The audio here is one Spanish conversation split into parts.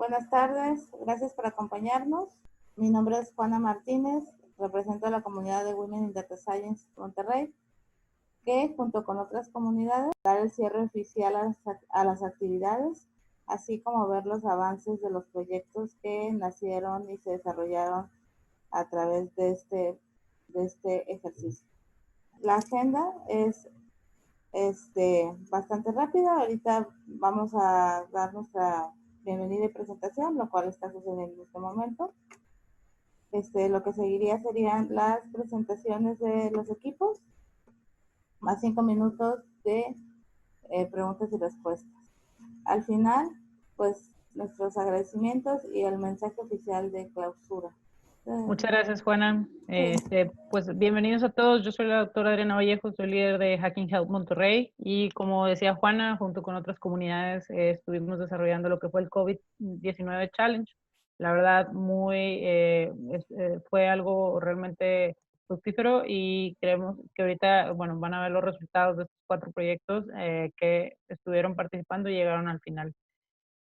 Buenas tardes, gracias por acompañarnos. Mi nombre es Juana Martínez, represento a la comunidad de Women in Data Science Monterrey, que junto con otras comunidades dar el cierre oficial a las actividades, así como ver los avances de los proyectos que nacieron y se desarrollaron a través de este ejercicio. La agenda es bastante rápida. Ahorita vamos a dar nuestra bienvenida y presentación, lo cual está sucediendo en este momento. Lo que seguiría serían las presentaciones de los equipos, más 5 minutos de preguntas y respuestas. Al final, pues nuestros agradecimientos y el mensaje oficial de clausura. Muchas gracias, Juana. Pues bienvenidos a todos. Yo soy la doctora Adriana Vallejo, soy líder de Hacking Health Monterrey y como decía Juana, junto con otras comunidades estuvimos desarrollando lo que fue el COVID-19 Challenge. La verdad, fue algo realmente fructífero y creemos que ahorita, bueno, van a ver los resultados de estos 4 proyectos que estuvieron participando y llegaron al final.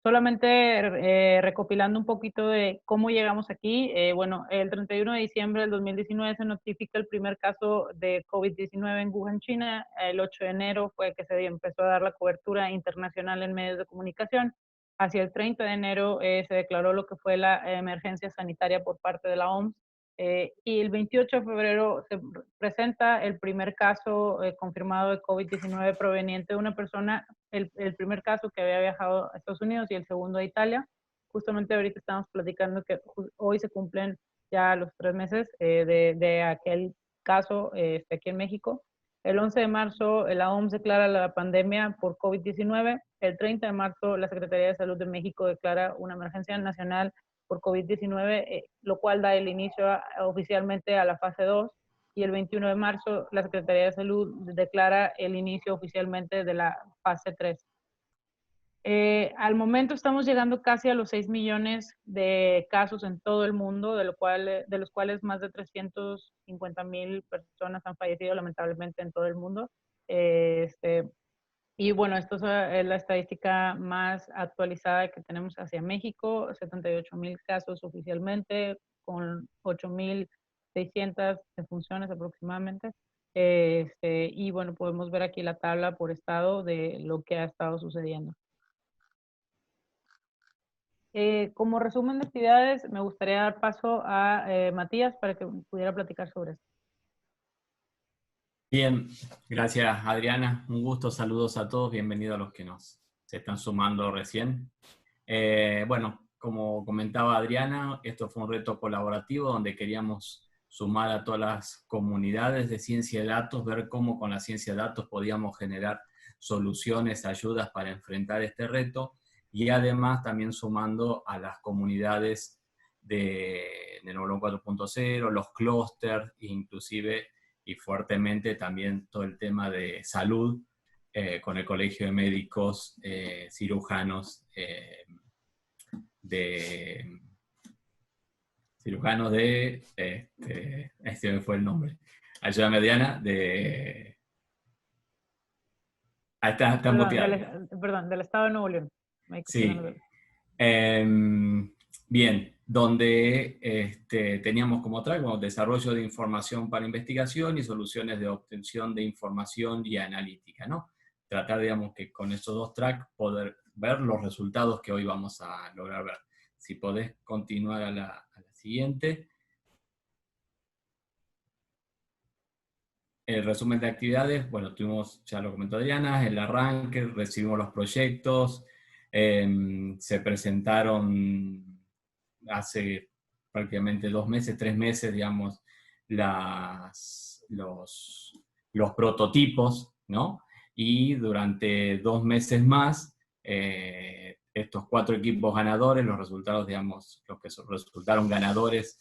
Solamente recopilando un poquito de cómo llegamos aquí, bueno, el 31 de diciembre del 2019 se notifica el primer caso de COVID-19 en Wuhan, China. El 8 de enero fue que se empezó a dar la cobertura internacional en medios de comunicación. Hacia el 30 de enero se declaró lo que fue la emergencia sanitaria por parte de la OMS. Y el 28 de febrero se presenta el primer caso confirmado de COVID-19 proveniente de una persona, el primer caso que había viajado a Estados Unidos y el segundo a Italia. Justamente ahorita estamos platicando que hoy se cumplen ya los 3 meses de aquel caso aquí en México. El 11 de marzo la OMS declara la pandemia por COVID-19. El 30 de marzo la Secretaría de Salud de México declara una emergencia nacional por COVID-19, lo cual da el inicio oficialmente a la fase 2, y el 21 de marzo la Secretaría de Salud declara el inicio oficialmente de la fase 3. Al momento estamos llegando casi a los 6 millones de casos en todo el mundo, de los cuales más de 350,000 personas han fallecido lamentablemente en todo el mundo. Y bueno, esto es la estadística más actualizada que tenemos hacia México: 78,000 casos oficialmente, con 8,600 defunciones aproximadamente. Y bueno, podemos ver aquí la tabla por estado de lo que ha estado sucediendo. Como resumen de actividades, me gustaría dar paso a Matías para que pudiera platicar sobre esto. Bien, gracias Adriana, un gusto, saludos a todos, bienvenidos a los que se están sumando recién. Bueno, como comentaba Adriana, esto fue un reto colaborativo donde queríamos sumar a todas las comunidades de ciencia de datos, ver cómo con la ciencia de datos podíamos generar soluciones, ayudas para enfrentar este reto, y además también sumando a las comunidades de Neurolog 4.0, los clústeres, inclusive y fuertemente también todo el tema de salud con el Colegio de Médicos Cirujanos este me fue el nombre. Ayúdame, Diana, está muteado. Perdón, del Estado de Nuevo León. Sí. Bien, donde teníamos como track desarrollo de información para investigación y soluciones de obtención de información y analítica, ¿no? Tratar, digamos, que con esos 2 tracks poder ver los resultados que hoy vamos a lograr ver. Si podés continuar a la siguiente. El resumen de actividades, bueno, tuvimos, ya lo comentó Adriana, el arranque, recibimos los proyectos, se presentaron hace prácticamente 2 meses, 3 meses, digamos, los prototipos, ¿no? Y durante 2 meses más, estos 4 equipos ganadores, los resultados, digamos, los que resultaron ganadores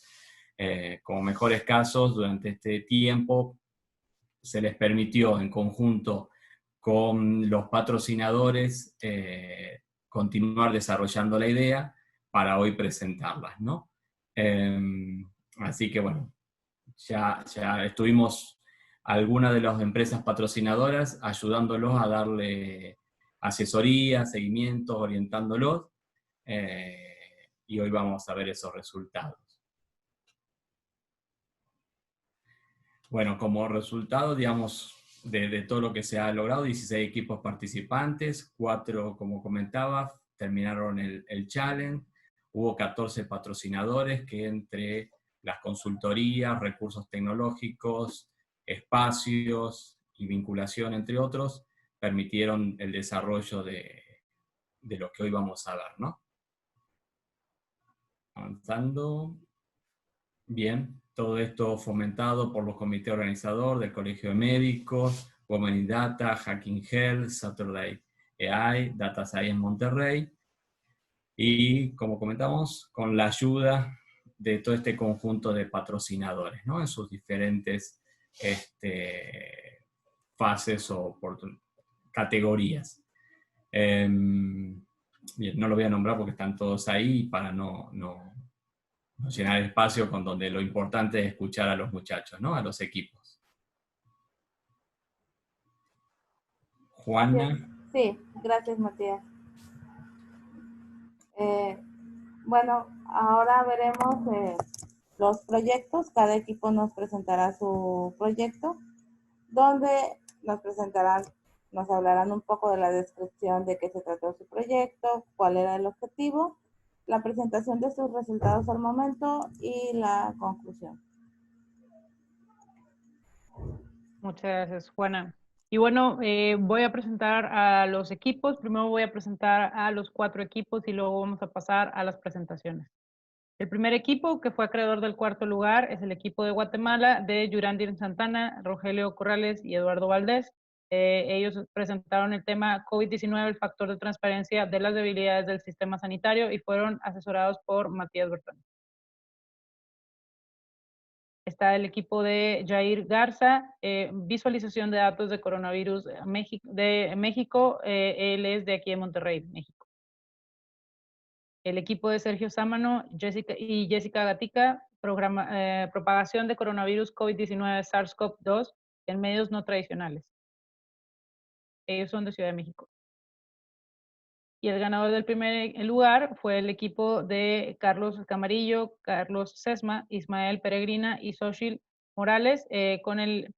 como mejores casos durante este tiempo, se les permitió en conjunto con los patrocinadores continuar desarrollando la idea para hoy presentarlas, ¿no? Así que bueno, ya estuvimos algunas de las empresas patrocinadoras ayudándolos a darle asesoría, seguimiento, orientándolos. y hoy vamos a ver esos resultados. Bueno, como resultado, digamos, de todo lo que se ha logrado, 16 equipos participantes, 4, como comentaba, terminaron el challenge, hubo 14 patrocinadores que entre las consultorías, recursos tecnológicos, espacios y vinculación, entre otros, permitieron el desarrollo de lo que hoy vamos a ver, ¿no? Avanzando. Bien, todo esto fomentado por los comités organizadores del Colegio de Médicos, Women in Data, Hacking Health, Saturday AI, Data Science Monterrey, y como comentamos, con la ayuda de todo este conjunto de patrocinadores, ¿no? En sus diferentes fases o categorías. Bien, no lo voy a nombrar porque están todos ahí para no llenar el espacio con donde lo importante es escuchar a los muchachos, ¿no? A los equipos. Juana. Sí, gracias, Matías. Bueno, ahora veremos los proyectos. Cada equipo nos presentará su proyecto, donde nos hablarán un poco de la descripción de qué se trató su proyecto, cuál era el objetivo, la presentación de sus resultados al momento y la conclusión. Muchas gracias, Juana. Y bueno, voy a presentar a los equipos. Primero voy a presentar a los 4 equipos y luego vamos a pasar a las presentaciones. El primer equipo, que fue acreedor del 4º lugar, es el equipo de Guatemala de Yurandir Santana, Rogelio Corrales y Eduardo Valdés. Ellos presentaron el tema COVID-19, el factor de transparencia de las debilidades del sistema sanitario, y fueron asesorados por Matías Bertoni. Está el equipo de Jair Garza, visualización de datos de coronavirus de México. Él es de aquí de Monterrey, México. El equipo de Sergio Sámano y Jessica Gatica, propagación de coronavirus COVID-19 SARS-CoV-2 en medios no tradicionales. Ellos son de Ciudad de México. Y el ganador del primer lugar fue el equipo de Carlos Camarillo, Carlos Sesma, Ismael Peregrina y Xochitl Morales, con el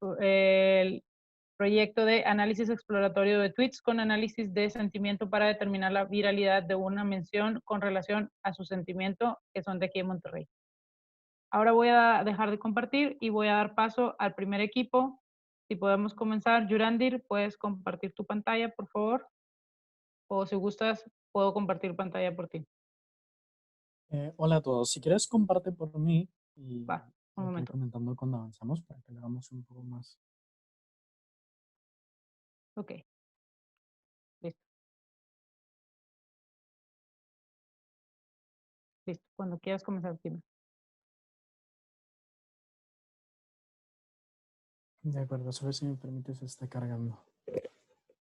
proyecto de análisis exploratorio de tweets con análisis de sentimiento para determinar la viralidad de una mención con relación a su sentimiento, que son de aquí en Monterrey. Ahora voy a dejar de compartir y voy a dar paso al primer equipo. Si podemos comenzar, Yurandir, ¿puedes compartir tu pantalla, por favor? O si gustas, puedo compartir pantalla por ti. Hola a todos. Si quieres, comparte por mí y Va, un voy a ir momento. comentando cuando avanzamos para que lo hagamos un poco más. Ok. Listo. Listo. Cuando quieras comenzar, dime. De acuerdo, a ver si me permite, se está cargando.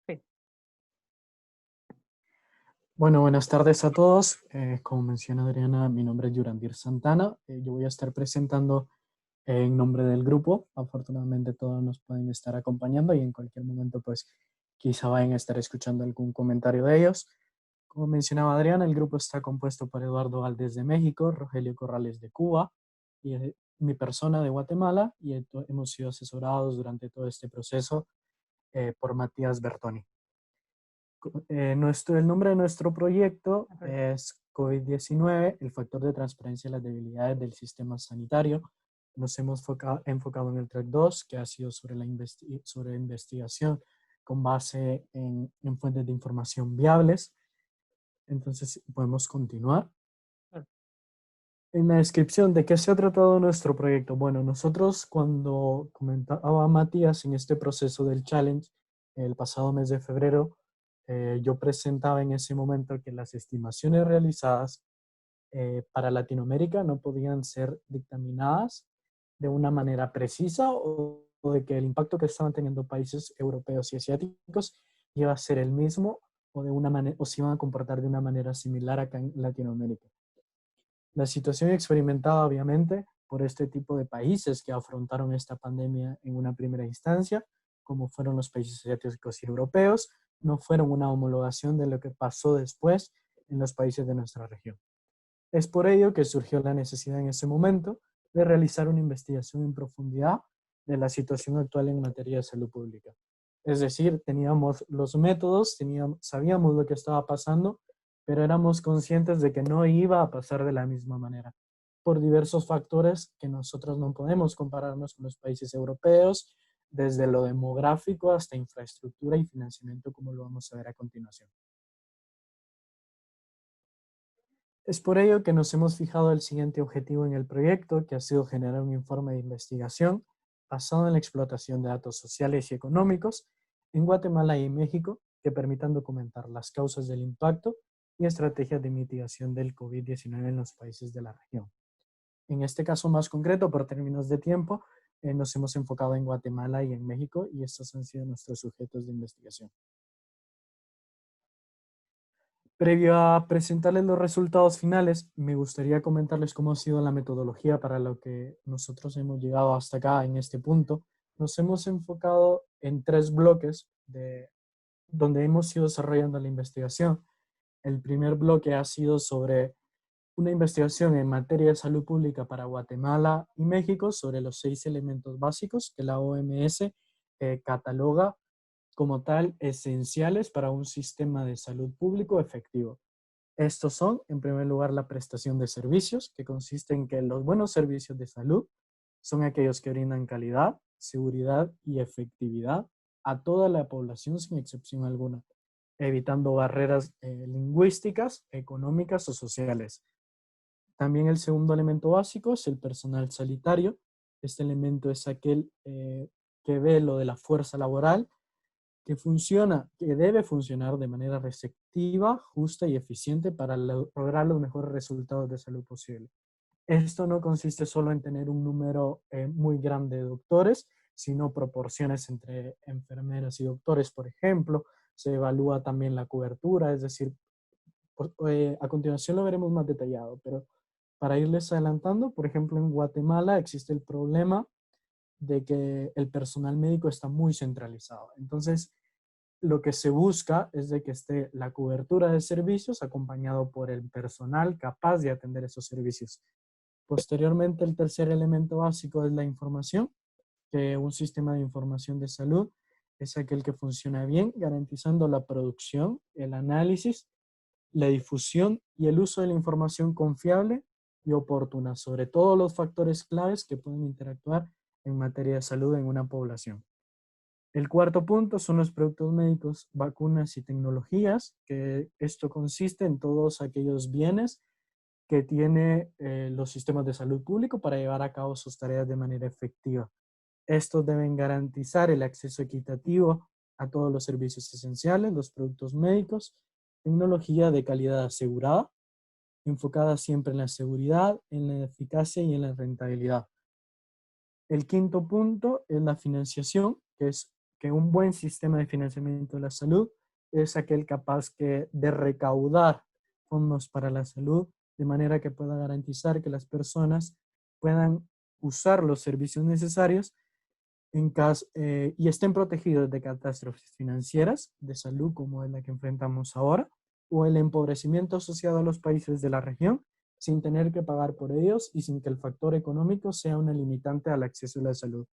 Sí. Bueno, buenas tardes a todos. Como menciona Adriana, mi nombre es Yurandir Santana. Yo voy a estar presentando en nombre del grupo. Afortunadamente todos nos pueden estar acompañando y en cualquier momento pues quizá vayan a estar escuchando algún comentario de ellos. Como mencionaba Adriana, el grupo está compuesto por Eduardo Valdés de México, Rogelio Corrales de Cuba y mi persona de Guatemala, y hemos sido asesorados durante todo este proceso por Matías Bertoni. El nombre de nuestro proyecto es COVID-19, el factor de transparencia y las debilidades del sistema sanitario. Nos hemos enfocado en el track 2, que ha sido sobre sobre investigación con base en fuentes de información viables. Entonces, podemos continuar. En la descripción de qué se ha tratado nuestro proyecto. Bueno, nosotros, cuando comentaba Matías en este proceso del challenge, el pasado mes de febrero, yo presentaba en ese momento que las estimaciones realizadas para Latinoamérica no podían ser dictaminadas de una manera precisa, o de que el impacto que estaban teniendo países europeos y asiáticos iba a ser el mismo, o de una manera, o se iban a comportar de una manera similar acá en Latinoamérica. La situación experimentada, obviamente, por este tipo de países que afrontaron esta pandemia en una primera instancia, como fueron los países asiáticos y europeos, no fueron una homologación de lo que pasó después en los países de nuestra región. Es por ello que surgió la necesidad en ese momento de realizar una investigación en profundidad de la situación actual en materia de salud pública. Es decir, teníamos los métodos, sabíamos lo que estaba pasando, pero éramos conscientes de que no iba a pasar de la misma manera, por diversos factores que nosotros no podemos compararnos con los países europeos, desde lo demográfico hasta infraestructura y financiamiento, como lo vamos a ver a continuación. Es por ello que nos hemos fijado el siguiente objetivo en el proyecto, que ha sido generar un informe de investigación basado en la explotación de datos sociales y económicos en Guatemala y en México, que permitan documentar las causas del impacto y estrategias de mitigación del COVID-19 en los países de la región. En este caso más concreto, por términos de tiempo, nos hemos enfocado en Guatemala y en México, y estos han sido nuestros sujetos de investigación. Previo a presentarles los resultados finales, me gustaría comentarles cómo ha sido la metodología para lo que nosotros hemos llegado hasta acá en este punto. Nos hemos enfocado en 3 bloques donde hemos ido desarrollando la investigación. El primer bloque ha sido sobre una investigación en materia de salud pública para Guatemala y México sobre los 6 elementos básicos que la OMS cataloga como tal esenciales para un sistema de salud público efectivo. Estos son, en primer lugar, la prestación de servicios, que consiste en que los buenos servicios de salud son aquellos que brindan calidad, seguridad y efectividad a toda la población sin excepción alguna, evitando barreras lingüísticas, económicas o sociales. También el segundo elemento básico es el personal sanitario. Este elemento es aquel que ve lo de la fuerza laboral, que debe funcionar de manera receptiva, justa y eficiente para lograr los mejores resultados de salud posible. Esto no consiste solo en tener un número muy grande de doctores, sino proporciones entre enfermeras y doctores, por ejemplo. Se evalúa también la cobertura, es decir, a continuación lo veremos más detallado, pero para irles adelantando, por ejemplo, en Guatemala existe el problema de que el personal médico está muy centralizado. Entonces, lo que se busca es de que esté la cobertura de servicios acompañado por el personal capaz de atender esos servicios. Posteriormente, el tercer elemento básico es la información, que un sistema de información de salud es aquel que funciona bien, garantizando la producción, el análisis, la difusión y el uso de la información confiable y oportuna sobre todos los factores claves que pueden interactuar en materia de salud en una población. El cuarto punto son los productos médicos, vacunas y tecnologías, que esto consiste en todos aquellos bienes que tiene los sistemas de salud público para llevar a cabo sus tareas de manera efectiva. Estos deben garantizar el acceso equitativo a todos los servicios esenciales, los productos médicos, tecnología de calidad asegurada, enfocada siempre en la seguridad, en la eficacia y en la rentabilidad. El quinto punto es la financiación, que es que un buen sistema de financiamiento de la salud es aquel capaz de recaudar fondos para la salud de manera que pueda garantizar que las personas puedan usar los servicios necesarios y estén protegidos de catástrofes financieras de salud como es la que enfrentamos ahora, o el empobrecimiento asociado a los países de la región, sin tener que pagar por ellos y sin que el factor económico sea una limitante al acceso a la salud.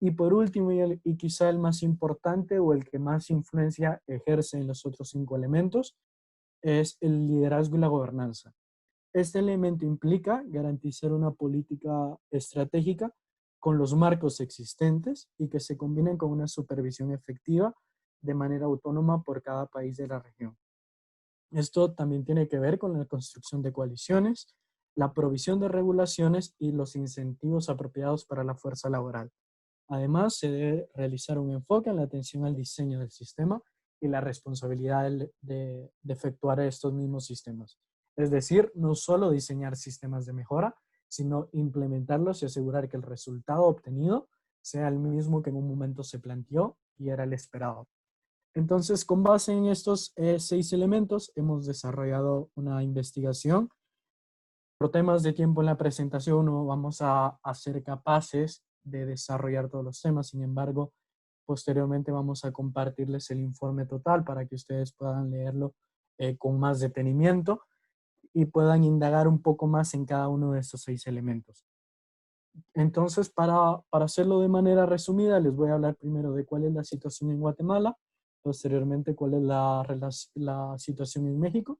Y por último, y quizá el más importante o el que más influencia ejerce en los otros 5 elementos, es el liderazgo y la gobernanza. Este elemento implica garantizar una política estratégica con los marcos existentes y que se combinen con una supervisión efectiva de manera autónoma por cada país de la región. Esto también tiene que ver con la construcción de coaliciones, la provisión de regulaciones y los incentivos apropiados para la fuerza laboral. Además, se debe realizar un enfoque en la atención al diseño del sistema y la responsabilidad de efectuar estos mismos sistemas. Es decir, no solo diseñar sistemas de mejora, sino implementarlos y asegurar que el resultado obtenido sea el mismo que en un momento se planteó y era el esperado. Entonces, con base en estos 6 elementos, hemos desarrollado una investigación. Por temas de tiempo en la presentación no vamos a ser capaces de desarrollar todos los temas. Sin embargo, posteriormente vamos a compartirles el informe total para que ustedes puedan leerlo con más detenimiento. y puedan indagar un poco más en cada uno de estos 6 elementos. Entonces, para hacerlo de manera resumida, les voy a hablar primero de cuál es la situación en Guatemala, posteriormente cuál es la situación en México,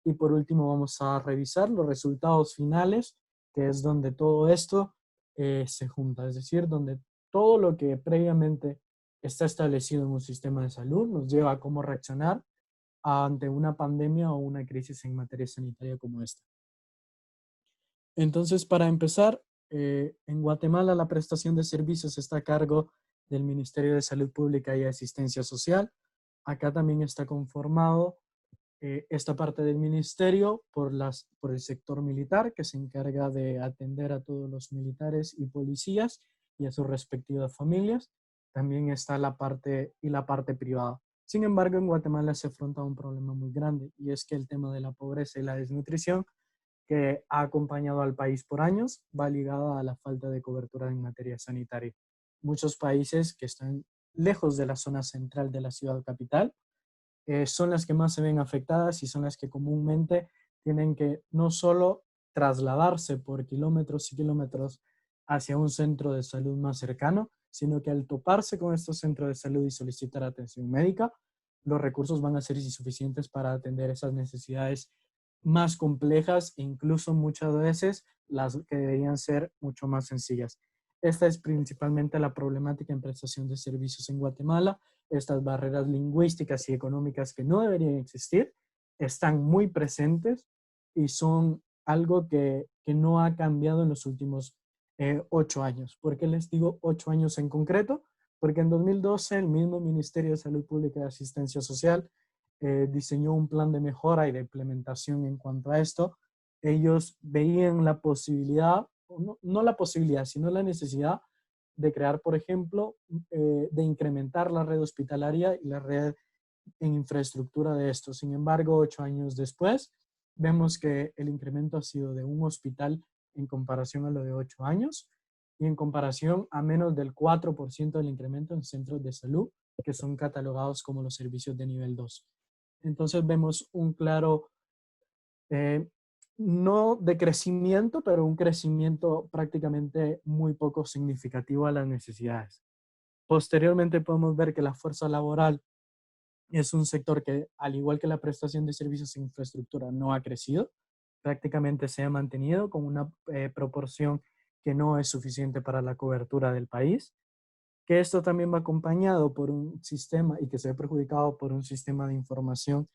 y por último vamos a revisar los resultados finales, que es donde todo esto se junta, es decir, donde todo lo que previamente está establecido en un sistema de salud nos lleva a cómo reaccionar ante una pandemia o una crisis en materia sanitaria como esta. Entonces, para empezar, en Guatemala la prestación de servicios está a cargo del Ministerio de Salud Pública y Asistencia Social. Acá también está conformado esta parte del ministerio por el sector militar, que se encarga de atender a todos los militares y policías y a sus respectivas familias. También está la parte privada. Sin embargo, en Guatemala se afronta un problema muy grande, y es que el tema de la pobreza y la desnutrición, que ha acompañado al país por años, va ligada a la falta de cobertura en materia sanitaria. Muchos países que están lejos de la zona central de la ciudad capital son las que más se ven afectadas y son las que comúnmente tienen que no solo trasladarse por kilómetros y kilómetros hacia un centro de salud más cercano, sino que al toparse con estos centros de salud y solicitar atención médica, los recursos van a ser insuficientes para atender esas necesidades más complejas e incluso muchas veces las que deberían ser mucho más sencillas. Esta es principalmente la problemática en prestación de servicios en Guatemala. Estas barreras lingüísticas y económicas que no deberían existir están muy presentes y son algo que no ha cambiado en los últimos 8 años. ¿Por qué les digo 8 años en concreto? Porque en 2012 el mismo Ministerio de Salud Pública y Asistencia Social diseñó un plan de mejora y de implementación en cuanto a esto. Ellos veían la posibilidad, no la posibilidad, sino la necesidad de crear, por ejemplo, de incrementar la red hospitalaria y la red en infraestructura de esto. Sin embargo, 8 años después, vemos que el incremento ha sido de un hospital en comparación a lo de 8 años y en comparación a menos del 4% del incremento en centros de salud que son catalogados como los servicios de nivel 2. Entonces vemos un claro, no de crecimiento, pero un crecimiento prácticamente muy poco significativo a las necesidades. Posteriormente podemos ver que la fuerza laboral es un sector que, al igual que la prestación de servicios e infraestructura, no ha crecido. Prácticamente se ha mantenido con una proporción que no es suficiente para la cobertura del país. Que esto también va acompañado por un sistema y que se ve perjudicado por un sistema de información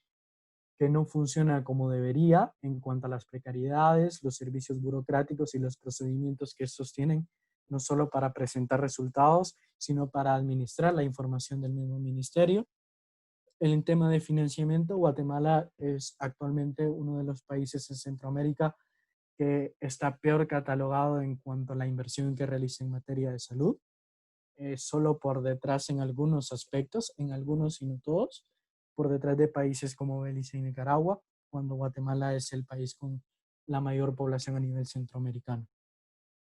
que no funciona como debería en cuanto a las precariedades, los servicios burocráticos y los procedimientos que estos tienen, no solo para presentar resultados, sino para administrar la información del mismo ministerio. En tema de financiamiento, Guatemala es actualmente uno de los países en Centroamérica que está peor catalogado en cuanto a la inversión que realiza en materia de salud. Solo por detrás en algunos aspectos, en algunos y no todos, por detrás de países como Belice y Nicaragua, cuando Guatemala es el país con la mayor población a nivel centroamericano.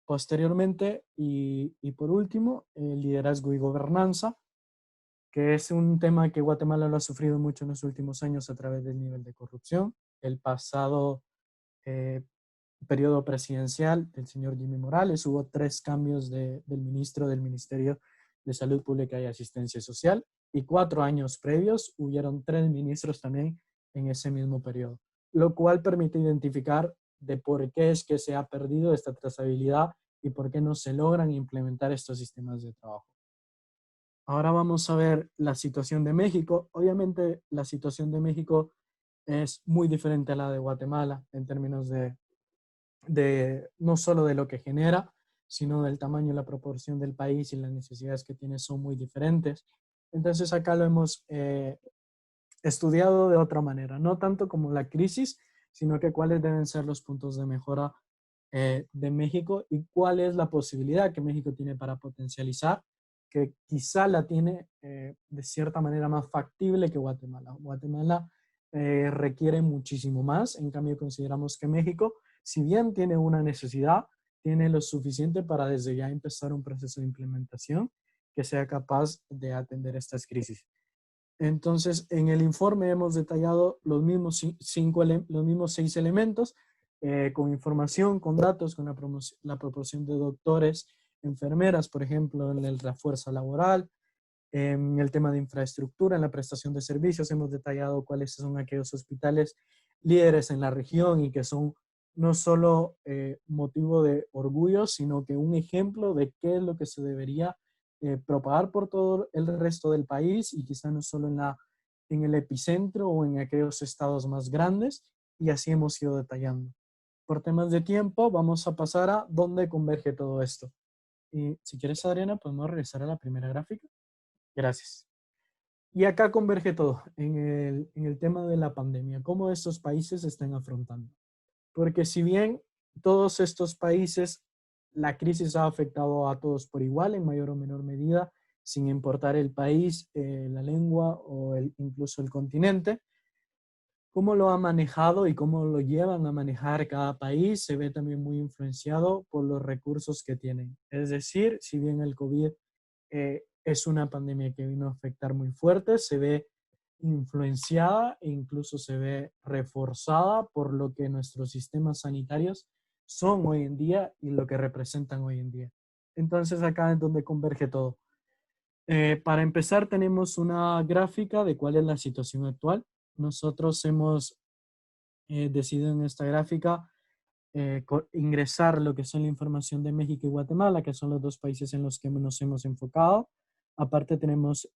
Posteriormente, y por último, liderazgo y gobernanza, que es un tema que Guatemala lo ha sufrido mucho en los últimos años a través del nivel de corrupción. El pasado periodo presidencial del señor Jimmy Morales hubo 3 cambios del ministro del Ministerio de Salud Pública y Asistencia Social, y 4 años previos hubieron 3 ministros también en ese mismo periodo, lo cual permite identificar de por qué es que se ha perdido esta trazabilidad y por qué no se logran implementar estos sistemas de trabajo. Ahora vamos a ver la situación de México. Obviamente la situación de México es muy diferente a la de Guatemala en términos de no solo de lo que genera, sino del tamaño y la proporción del país, y las necesidades que tiene son muy diferentes. Entonces acá lo hemos estudiado de otra manera, no tanto como la crisis, sino que cuáles deben ser los puntos de mejora de México y cuál es la posibilidad que México tiene para potencializar, que quizá la tiene de cierta manera más factible que Guatemala. Guatemala requiere muchísimo más, en cambio consideramos que México, si bien tiene una necesidad, tiene lo suficiente para desde ya empezar un proceso de implementación que sea capaz de atender estas crisis. Entonces, en el informe hemos detallado los mismos, los mismos 6 elementos, con información, con datos, con la proporción de doctores, enfermeras, por ejemplo, en la fuerza laboral, en el tema de infraestructura, en la prestación de servicios. Hemos detallado cuáles son aquellos hospitales líderes en la región y que son no solo motivo de orgullo, sino que un ejemplo de qué es lo que se debería propagar por todo el resto del país y quizá no solo en el epicentro o en aquellos estados más grandes, y así hemos ido detallando. Por temas de tiempo, vamos a pasar a dónde converge todo esto. Y si quieres, Adriana, podemos regresar a la primera gráfica. Gracias. Y acá converge todo en el tema de la pandemia, cómo estos países se están afrontando. Porque si bien todos estos países, la crisis ha afectado a todos por igual, en mayor o menor medida, sin importar el país, la lengua o incluso el continente, cómo lo ha manejado y cómo lo llevan a manejar cada país se ve también muy influenciado por los recursos que tienen. Es decir, si bien el COVID es una pandemia que vino a afectar muy fuerte, se ve influenciada e incluso se ve reforzada por lo que nuestros sistemas sanitarios son hoy en día y lo que representan hoy en día. Entonces acá es donde converge todo. Para empezar tenemos una gráfica de cuál es la situación actual. Nosotros hemos decidido en esta gráfica ingresar lo que son la información de México y Guatemala, que son los dos países en los que nos hemos enfocado. Aparte tenemos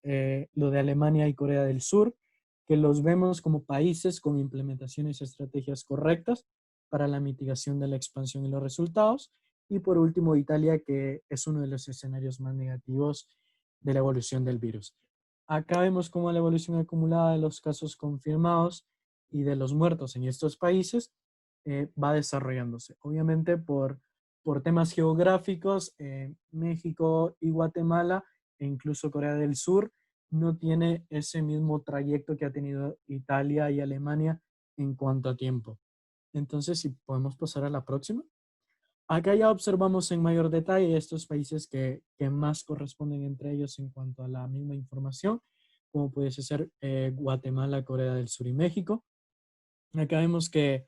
lo de Alemania y Corea del Sur, que los vemos como países con implementaciones y estrategias correctas para la mitigación de la expansión y los resultados. Y por último, Italia, que es uno de los escenarios más negativos de la evolución del virus. Acá vemos cómo la evolución acumulada de los casos confirmados y de los muertos en estos países va desarrollándose. Obviamente por temas geográficos, México y Guatemala e incluso Corea del Sur no tiene ese mismo trayecto que ha tenido Italia y Alemania en cuanto a tiempo. Entonces, si podemos pasar a la próxima. Acá ya observamos en mayor detalle estos países que más corresponden entre ellos en cuanto a la misma información, como pudiese ser Guatemala, Corea del Sur y México. Acá vemos que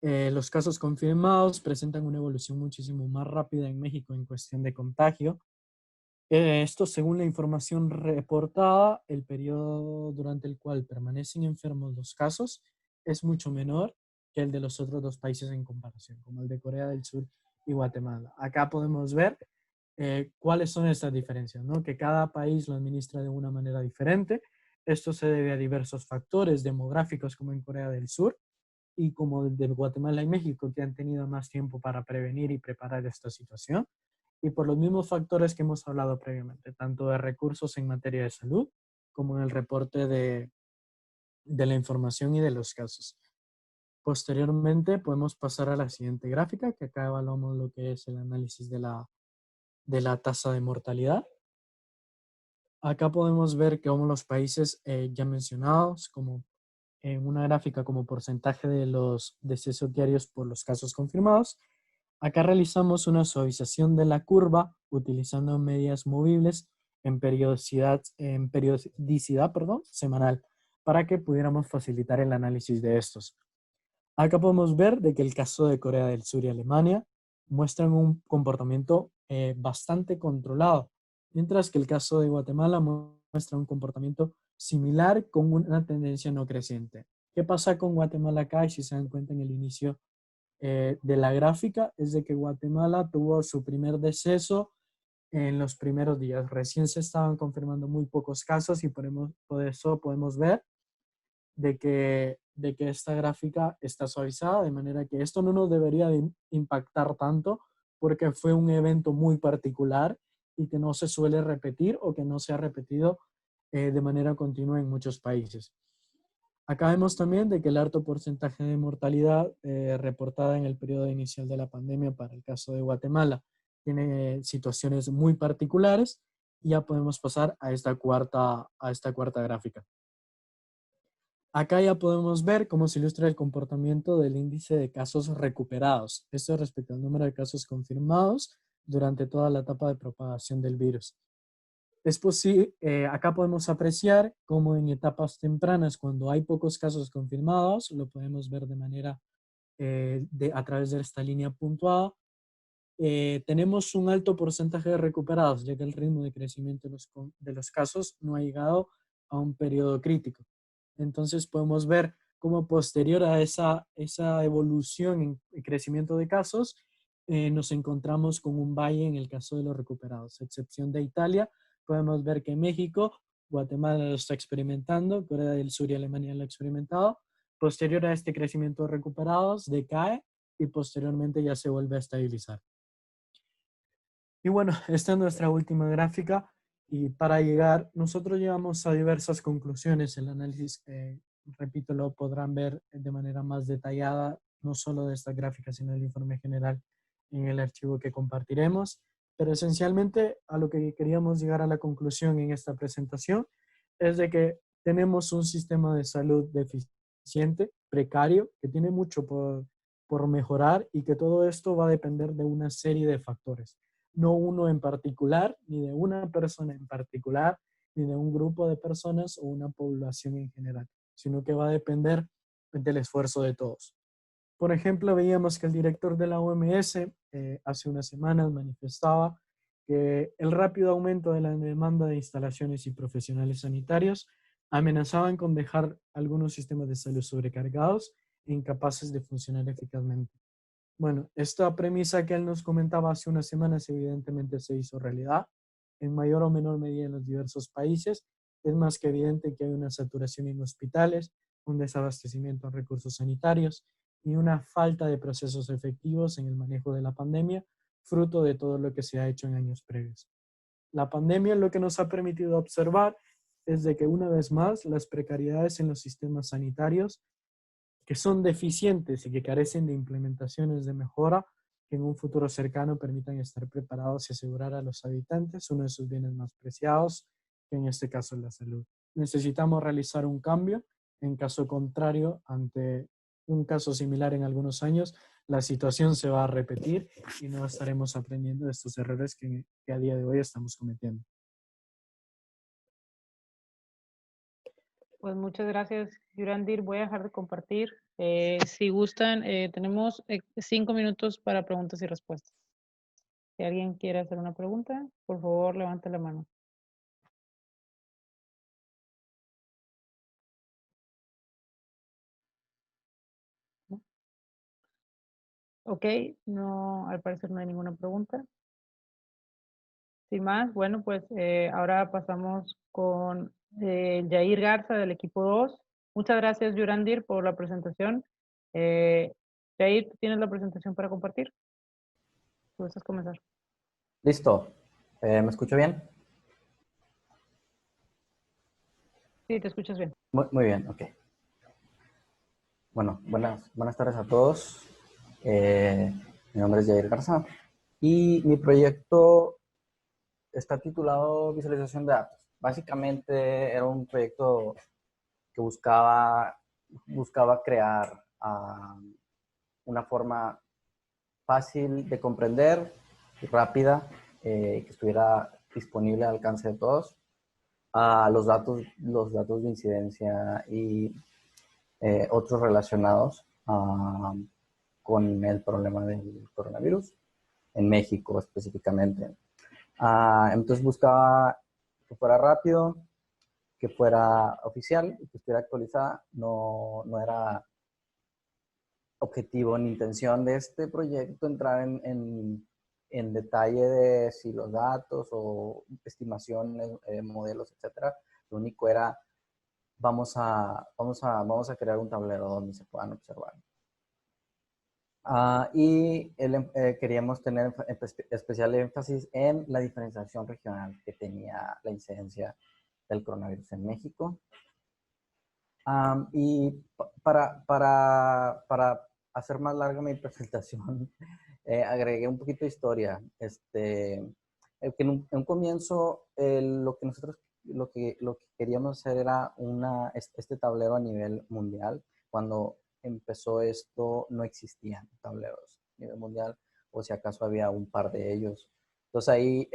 los casos confirmados presentan una evolución muchísimo más rápida en México en cuestión de contagio. Esto según la información reportada, el periodo durante el cual permanecen enfermos los casos es mucho menor que el de los otros dos países en comparación, como el de Corea del Sur y Guatemala. Acá podemos ver cuáles son estas diferencias, ¿no? Que cada país lo administra de una manera diferente. Esto se debe a diversos factores demográficos como en Corea del Sur y como de Guatemala y México, que han tenido más tiempo para prevenir y preparar esta situación, y por los mismos factores que hemos hablado previamente, tanto de recursos en materia de salud como en el reporte de la información y de los casos. Posteriormente podemos pasar a la siguiente gráfica, que acá evaluamos lo que es el análisis de la tasa de mortalidad. Acá podemos ver que como los países ya mencionados, como en una gráfica como porcentaje de los decesos diarios por los casos confirmados. Acá realizamos una suavización de la curva utilizando medidas movibles en periodicidad semanal para que pudiéramos facilitar el análisis de estos. Acá podemos ver de que el caso de Corea del Sur y Alemania muestran un comportamiento bastante controlado, mientras que el caso de Guatemala muestra un comportamiento similar con una tendencia no creciente. ¿Qué pasa con Guatemala acá? Y si se dan cuenta en el inicio de la gráfica, es de que Guatemala tuvo su primer deceso en los primeros días. Recién se estaban confirmando muy pocos casos y por eso podemos ver de que esta gráfica está suavizada, de manera que esto no nos debería de impactar tanto porque fue un evento muy particular y que no se suele repetir o que no se ha repetido de manera continua en muchos países. Acá vemos también de que el alto porcentaje de mortalidad reportada en el periodo inicial de la pandemia para el caso de Guatemala tiene situaciones muy particulares, y ya podemos pasar a esta cuarta gráfica. Acá ya podemos ver cómo se ilustra el comportamiento del índice de casos recuperados. Esto respecto al número de casos confirmados durante toda la etapa de propagación del virus. Es posible, acá podemos apreciar cómo en etapas tempranas, cuando hay pocos casos confirmados, lo podemos ver de manera a través de esta línea puntuada. Tenemos un alto porcentaje de recuperados, ya que el ritmo de crecimiento de los casos no ha llegado a un periodo crítico. Entonces podemos ver cómo posterior a esa evolución en crecimiento de casos, nos encontramos con un valle en el caso de los recuperados. A excepción de Italia, podemos ver que México, Guatemala lo está experimentando, Corea del Sur y Alemania lo han experimentado. Posterior a este crecimiento de recuperados, decae y posteriormente ya se vuelve a estabilizar. Y bueno, esta es nuestra última gráfica y para llegar, nosotros llegamos a diversas conclusiones. El análisis, repito, lo podrán ver de manera más detallada, no solo de esta gráfica, sino del informe general en el archivo que compartiremos. Pero esencialmente a lo que queríamos llegar a la conclusión en esta presentación es de que tenemos un sistema de salud deficiente, precario, que tiene mucho por mejorar y que todo esto va a depender de una serie de factores. No uno en particular, ni de una persona en particular, ni de un grupo de personas o una población en general, sino que va a depender del esfuerzo de todos. Por ejemplo, veíamos que el director de la OMS hace unas semanas manifestaba que el rápido aumento de la demanda de instalaciones y profesionales sanitarios amenazaban con dejar algunos sistemas de salud sobrecargados e incapaces de funcionar eficazmente. Bueno, esta premisa que él nos comentaba hace unas semanas evidentemente se hizo realidad en mayor o menor medida en los diversos países. Es más que evidente que hay una saturación en hospitales, un desabastecimiento de recursos sanitarios y una falta de procesos efectivos en el manejo de la pandemia, fruto de todo lo que se ha hecho en años previos. La pandemia lo que nos ha permitido observar es de que una vez más las precariedades en los sistemas sanitarios que son deficientes y que carecen de implementaciones de mejora que en un futuro cercano permitan estar preparados y asegurar a los habitantes uno de sus bienes más preciados, que en este caso es la salud. Necesitamos realizar un cambio. En caso contrario, ante un caso similar en algunos años, la situación se va a repetir y no estaremos aprendiendo de estos errores que a día de hoy estamos cometiendo. Pues muchas gracias, Yurandir. Voy a dejar de compartir. Si gustan, tenemos 5 minutos para preguntas y respuestas. Si alguien quiere hacer una pregunta, por favor, levante la mano. ¿No? Ok, no, al parecer no hay ninguna pregunta. Sin más, bueno, pues ahora pasamos con Yair Garza del equipo 2. Muchas gracias, Yurandir, por la presentación. Yair, ¿tú tienes la presentación para compartir? ¿Tú gustas comenzar? Listo. ¿Me escucho bien? Sí, te escuchas bien. Muy bien, ok. Bueno, buenas tardes a todos. Mi nombre es Jair Garza y mi proyecto está titulado Visualización de datos. Básicamente era un proyecto que buscaba crear una forma fácil de comprender y rápida, que estuviera disponible al alcance de todos, a los datos de incidencia y otros relacionados con el problema del coronavirus, en México específicamente. Entonces buscaba que fuera rápido, que fuera oficial y que estuviera actualizada. No era objetivo ni intención de este proyecto entrar en detalle de si los datos o estimaciones, modelos, etcétera. Lo único era vamos a crear un tablero donde se puedan observar. Queríamos tener especial énfasis en la diferenciación regional que tenía la incidencia del coronavirus en México. Y para hacer más larga mi presentación, agregué un poquito de historia. Que en un comienzo lo que queríamos hacer era este tablero a nivel mundial. Cuando empezó esto no existían tableros a nivel mundial, o si acaso había un par de ellos. Entonces ahí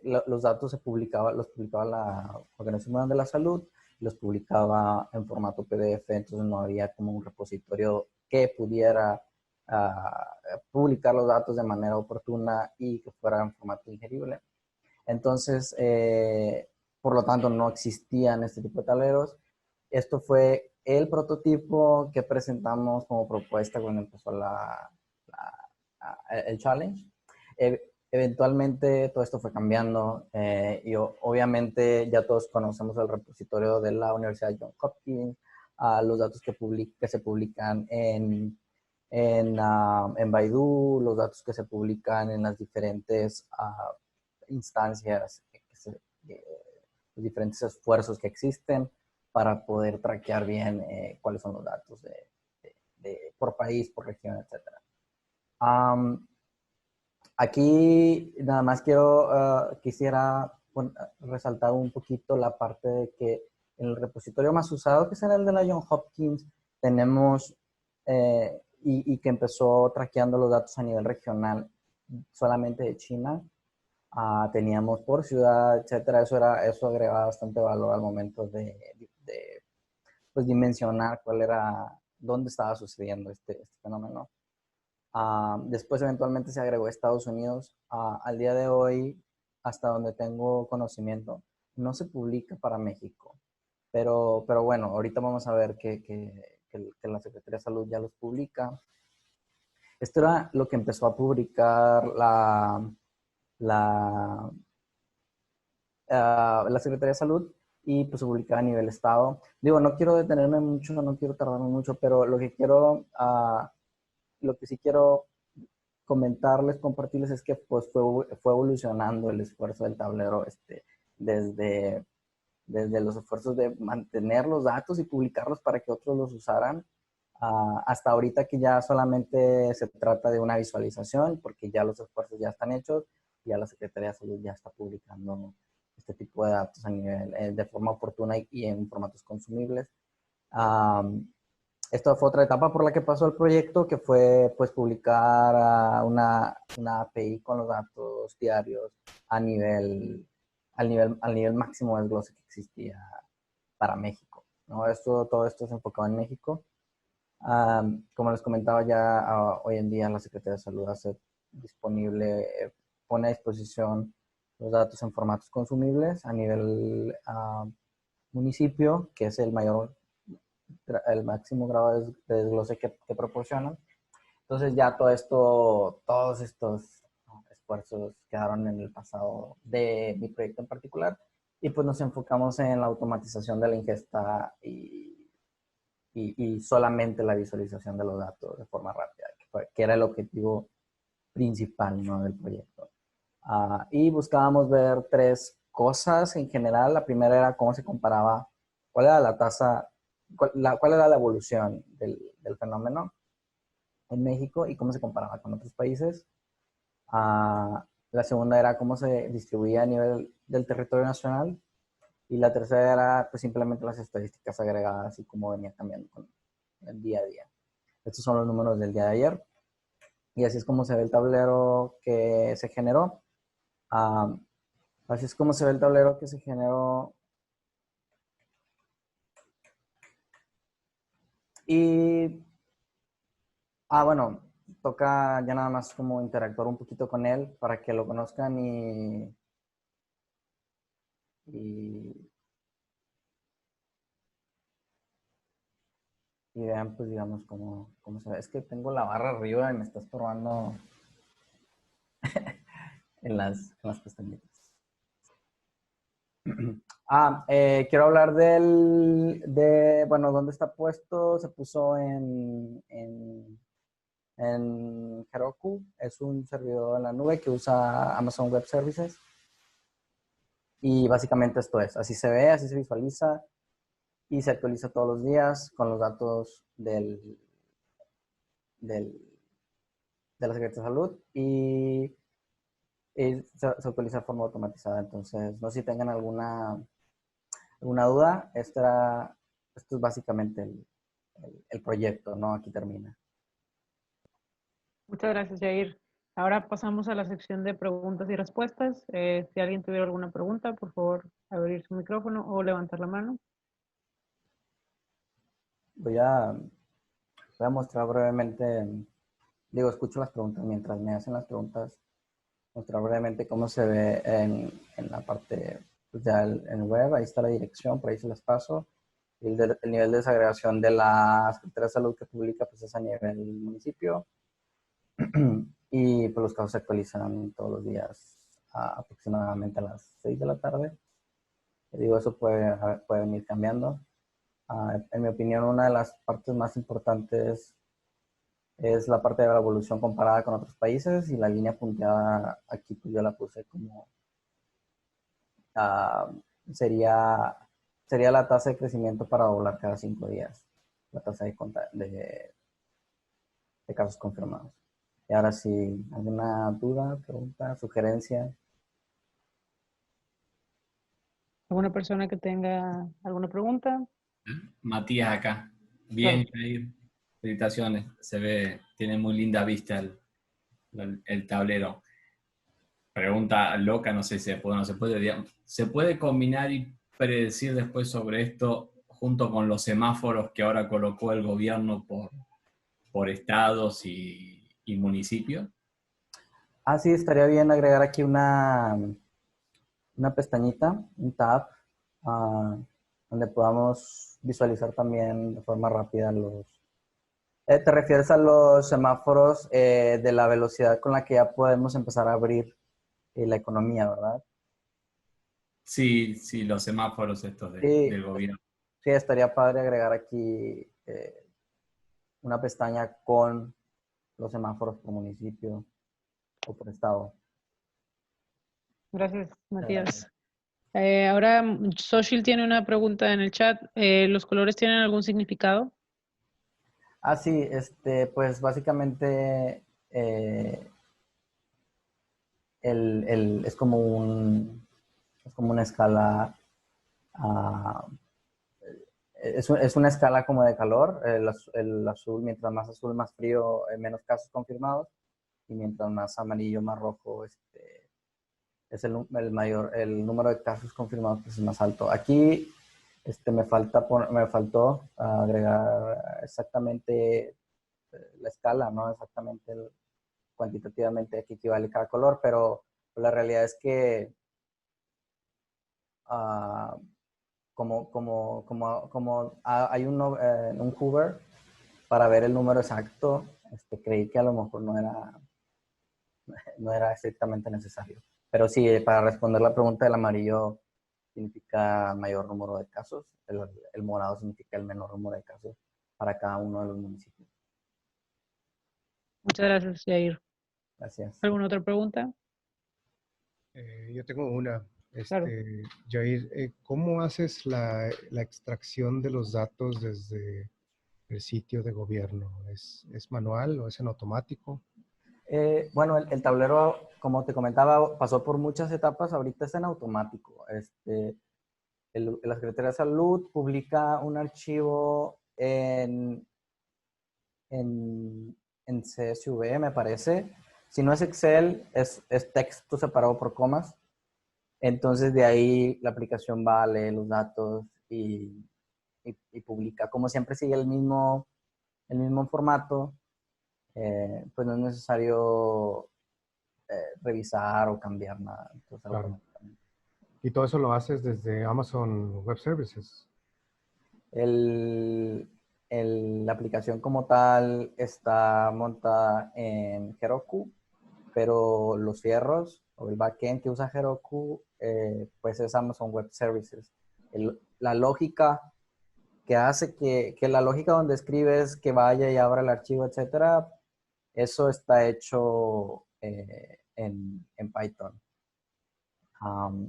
los datos los publicaba la Organización Mundial de la Salud, los publicaba en formato PDF, entonces no había como un repositorio que pudiera publicar los datos de manera oportuna y que fuera en formato digerible. Entonces, por lo tanto, no existían este tipo de tableros. Esto fue el prototipo que presentamos como propuesta cuando empezó el challenge. Eventualmente todo esto fue cambiando y obviamente ya todos conocemos el repositorio de la Universidad de Johns Hopkins, los datos que se publican en Baidu, los datos que se publican en las diferentes instancias, los diferentes esfuerzos que existen para poder traquear bien cuáles son los datos por país, por región, etc. Aquí nada más quisiera resaltar un poquito la parte de que en el repositorio más usado, que será el de la Johns Hopkins, tenemos y que empezó traqueando los datos a nivel regional solamente de China. Teníamos por ciudad, etcétera. Eso agregaba bastante valor al momento de pues, dimensionar dónde estaba sucediendo este fenómeno. Después eventualmente se agregó Estados Unidos. Al día de hoy, hasta donde tengo conocimiento, no se publica para México. Pero bueno, ahorita vamos a ver que la Secretaría de Salud ya los publica. Esto era lo que empezó a publicar la Secretaría de Salud y pues se publicaba a nivel estado. Digo, no quiero detenerme mucho, no quiero tardarme mucho, pero lo que sí quiero comentarles, compartirles es que pues fue evolucionando el esfuerzo del tablero desde los esfuerzos de mantener los datos y publicarlos para que otros los usaran, hasta ahorita que ya solamente se trata de una visualización porque ya los esfuerzos ya están hechos y ya la Secretaría de Salud ya está publicando este tipo de datos a nivel, de forma oportuna y en formatos consumibles. Esta fue otra etapa por la que pasó el proyecto, que fue pues publicar una API con los datos diarios al nivel máximo de desglose que existía para México, ¿no? Todo esto es enfocado en México. Como les comentaba, ya hoy en día la Secretaría de Salud pone a disposición los datos en formatos consumibles a nivel municipio, que es el máximo grado de desglose que proporcionan. Entonces ya todos estos esfuerzos quedaron en el pasado de mi proyecto en particular y pues nos enfocamos en la automatización de la ingesta y solamente la visualización de los datos de forma rápida, que era el objetivo principal, ¿no?, del proyecto. Y buscábamos ver 3 cosas en general. La primera era cómo se comparaba, cuál era la tasa, cuál era la evolución del fenómeno en México y cómo se comparaba con otros países. La segunda era cómo se distribuía a nivel del territorio nacional. Y la tercera era pues simplemente las estadísticas agregadas y cómo venía cambiando con el día a día. Estos son los números del día de ayer. Y así es como se ve el tablero que se generó. Así es como se ve el tablero que se generó. Y, bueno, toca ya nada más como interactuar un poquito con él para que lo conozcan y vean, pues digamos, cómo se ve. Es que tengo la barra arriba y me está estorbando en las pestañitas. Quiero hablar bueno, dónde está puesto. Se puso en Heroku. Es un servidor en la nube que usa Amazon Web Services. Y básicamente esto es, así se ve, así se visualiza y se actualiza todos los días con los datos de la Secretaría de Salud y se actualiza de forma automatizada. Entonces, no sé si tengan alguna duda. Esto es básicamente el proyecto, ¿no? Aquí termina. Muchas gracias, Jair. Ahora pasamos a la sección de preguntas y respuestas. Si alguien tuviera alguna pregunta, por favor, abrir su micrófono o levantar la mano. Voy a mostrar brevemente, digo, escucho las preguntas mientras me hacen las preguntas, mostrar brevemente cómo se ve en la parte, pues ya en el web. Ahí está la dirección, por ahí se las paso. Y el nivel de desagregación de la Secretaría de Salud que publica, pues es a nivel municipio. Y pues los casos se actualizan todos los días aproximadamente a las 6 de la tarde. Digo, eso puede ir cambiando. En mi opinión, una de las partes más importantes es la parte de la evolución comparada con otros países, y la línea punteada aquí pues yo la puse como sería la tasa de crecimiento para doblar cada 5 días, la tasa de casos confirmados. Y ahora sí, ¿alguna duda, pregunta, sugerencia? ¿Alguna persona que tenga alguna pregunta? Matías acá. Claro. Bien, Jair. Felicitaciones. Se ve, tiene muy linda vista el tablero. Pregunta loca, no sé si se puede o no se puede. Digamos, ¿se puede combinar y predecir después sobre esto junto con los semáforos que ahora colocó el gobierno por estados y municipios? Sí, estaría bien agregar aquí una pestañita, un tab, donde podamos visualizar también de forma rápida los... ¿Te refieres a los semáforos de la velocidad con la que ya podemos empezar a abrir la economía, verdad? Sí, sí, los semáforos estos Sí, del gobierno. sí, estaría padre agregar aquí una pestaña con los semáforos por municipio o por estado. Gracias, Matías. Gracias. Ahora, Social tiene una pregunta en el chat. ¿Los colores tienen algún significado? Sí, pues básicamente es como una escala, ah, es una escala como de calor. El azul, mientras más azul, más frío, menos casos confirmados, y mientras más amarillo, más rojo, es el número de casos confirmados, pues es más alto. Aquí me faltó agregar exactamente la escala, ¿no? Exactamente cuantitativamente a qué equivale cada color, pero la realidad es que como hay un Hoover para ver el número exacto, creí que a lo mejor no era estrictamente necesario. Pero sí, para responder la pregunta, el amarillo significa mayor número de casos, el morado significa el menor número de casos para cada uno de los municipios. Muchas gracias, Jair. Gracias. ¿Alguna otra pregunta? Yo tengo una. Claro. Jair, ¿cómo haces la extracción de los datos desde el sitio de gobierno? ¿Es manual o es en automático? Bueno, el tablero, como te comentaba, pasó por muchas etapas. Ahorita es en automático. La Secretaría de Salud publica un archivo en CSV, me parece. Si no es Excel, es texto separado por comas. Entonces de ahí la aplicación va a leer los datos y publica. Como siempre sigue el mismo formato, pues no es necesario revisar o cambiar nada. Entonces, Claro. ¿Y todo eso lo haces desde Amazon Web Services? La aplicación como tal está montada en Heroku, pero los fierros o el backend que usa Heroku, pues es Amazon Web Services. La lógica que hace que la lógica donde escribes que vaya y abra el archivo, etcétera, eso está hecho en Python.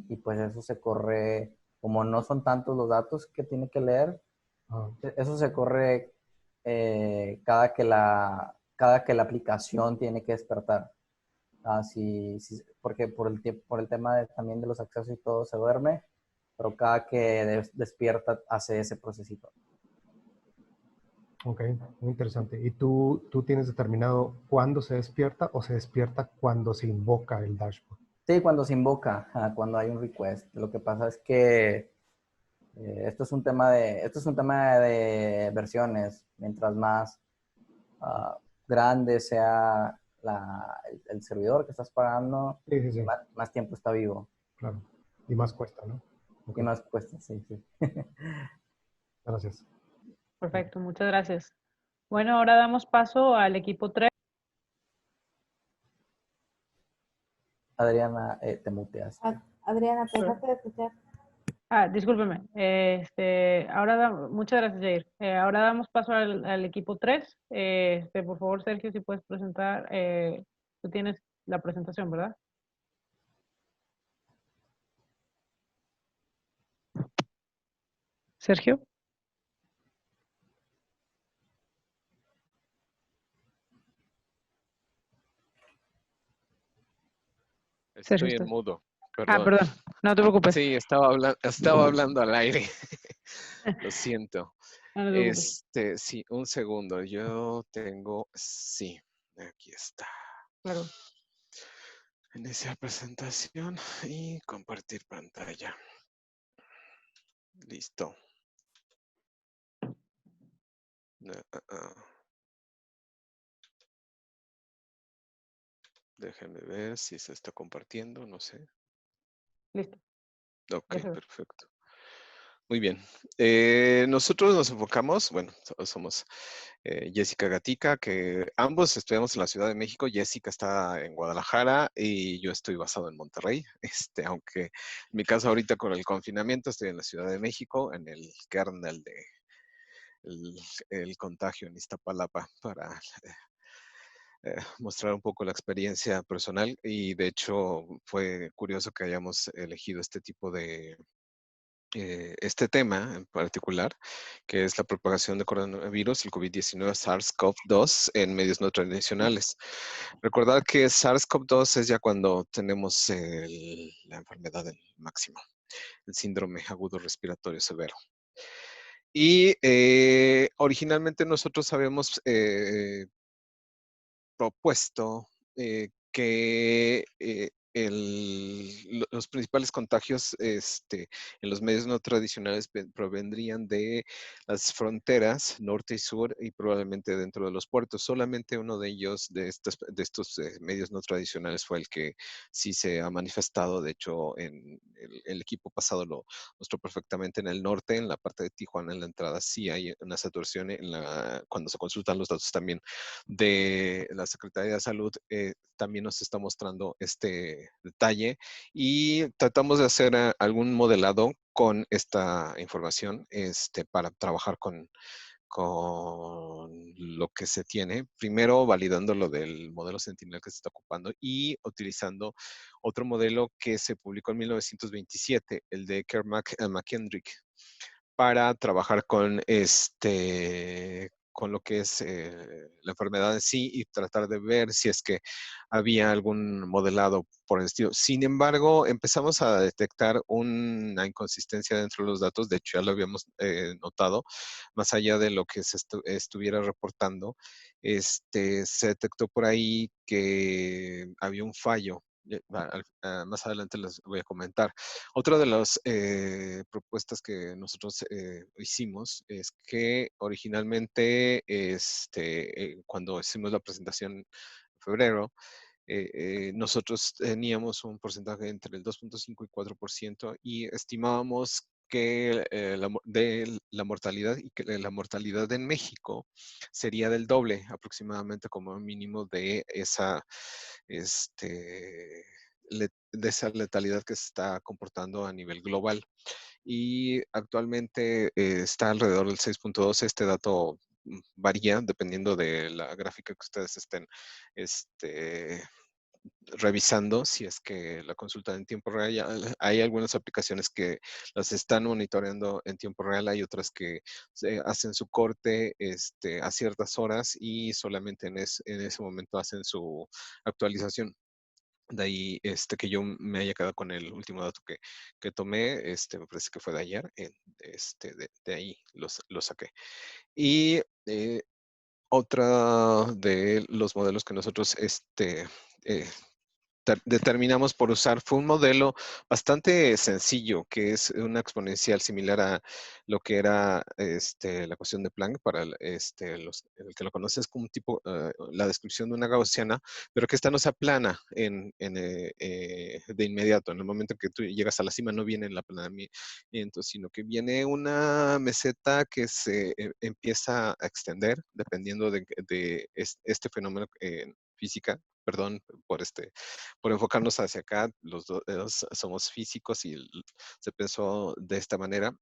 Y pues eso se corre, como no son tantos los datos que tiene que leer, eso se corre cada que la aplicación tiene que despertar. Porque por el tema también de los accesos y todo se duerme, pero cada que despierta hace ese procesito. Ok, muy interesante. ¿Y tú tienes determinado cuándo se despierta o se despierta cuando se invoca el dashboard? Sí, cuando se invoca, cuando hay un request. Lo que pasa es que esto es un tema de versiones. Mientras más grande sea el servidor que estás pagando, Sí, sí, sí, más tiempo está vivo. claro. Y más cuesta, ¿no? Ok, Y más cuesta, sí, sí. gracias. Perfecto, muchas gracias. Bueno, ahora damos paso al equipo 3. Adriana, te muteas. Adriana, te dejaste de escuchar. Discúlpeme. Muchas gracias, Jair. Ahora damos paso al equipo 3. Por favor, Sergio, si puedes presentar. Tú tienes la presentación, ¿verdad? Sergio. Sergio, Estoy en estás. mudo, perdón. Perdón. No te preocupes. Sí, estaba hablando al aire. Lo siento. No te preocupes. Sí, un segundo. Yo tengo, sí, aquí está. Claro. Iniciar presentación y compartir pantalla. Listo. Déjenme ver si se está compartiendo, no sé. Listo. Ok, Ya se ve. perfecto. Muy bien. Nosotros nos enfocamos, bueno, somos Jessica Gatica, que ambos estudiamos en la Ciudad de México. Jessica está en Guadalajara y yo estoy basado en Monterrey. Aunque en mi caso ahorita con el confinamiento estoy en la Ciudad de México, en el kernel de el contagio en Iztapalapa para mostrar un poco la experiencia personal. Y de hecho fue curioso que hayamos elegido este tipo de este tema en particular, que es la propagación de coronavirus, el COVID-19 SARS-CoV-2 en medios no tradicionales. Recordar que SARS-CoV-2 es ya cuando tenemos la enfermedad del máximo, el síndrome agudo respiratorio severo. Y originalmente nosotros habíamos propuesto que los principales contagios en los medios no tradicionales provendrían de las fronteras norte y sur y probablemente dentro de los puertos. Solamente uno de ellos, de estos medios no tradicionales, fue el que sí se ha manifestado. De hecho, en el equipo pasado lo mostró perfectamente en el norte, en la parte de Tijuana, en la entrada, sí hay una saturación cuando se consultan los datos también de la Secretaría de Salud, también nos está mostrando este detalle y tratamos de hacer algún modelado con esta información para trabajar con lo que se tiene. Primero validando lo del modelo Sentinel que se está ocupando y utilizando otro modelo que se publicó en 1927, el de Kermack McKendrick, para trabajar con lo que es la enfermedad en sí y tratar de ver si es que había algún modelado por el estilo. Sin embargo, empezamos a detectar una inconsistencia dentro de los datos. De hecho, ya lo habíamos notado, más allá de lo que se estuviera reportando. Se detectó por ahí que había un fallo. Más adelante les voy a comentar. Otra de las propuestas que nosotros hicimos es que originalmente, cuando hicimos la presentación en febrero, nosotros teníamos un porcentaje entre el 2.5 y 4% y estimábamos que de la mortalidad y que la mortalidad en México sería del doble aproximadamente como mínimo de de esa letalidad que se está comportando a nivel global. Y actualmente está alrededor del 6.2. Este dato varía dependiendo de la gráfica que ustedes estén revisando, si es que la consultan en tiempo real. Hay algunas aplicaciones que las están monitoreando en tiempo real, hay otras que hacen su corte a ciertas horas y solamente en ese momento hacen su actualización. De ahí que yo me haya quedado con el último dato que tomé, me parece que fue de ayer, de ahí lo saqué. Y Otra de los modelos que nosotros eh, determinamos por usar fue un modelo bastante sencillo, que es una exponencial similar a lo que era la ecuación de Planck. Para el que lo conoce es como un tipo, la descripción de una gaussiana, pero que esta no se aplana de inmediato. En el momento en que tú llegas a la cima no viene el aplanamiento, sino que viene una meseta que se empieza a extender dependiendo de este fenómeno en física. Perdón por enfocarnos hacia acá. Los dos somos físicos y se pensó de esta manera,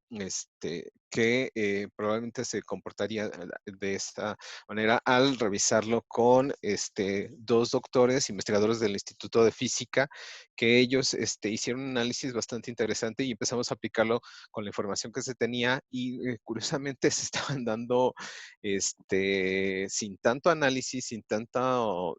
que probablemente se comportaría de esta manera al revisarlo con dos doctores, investigadores del Instituto de Física, que ellos hicieron un análisis bastante interesante y empezamos a aplicarlo con la información que se tenía y curiosamente se estaban dando sin tanto análisis, sin tanto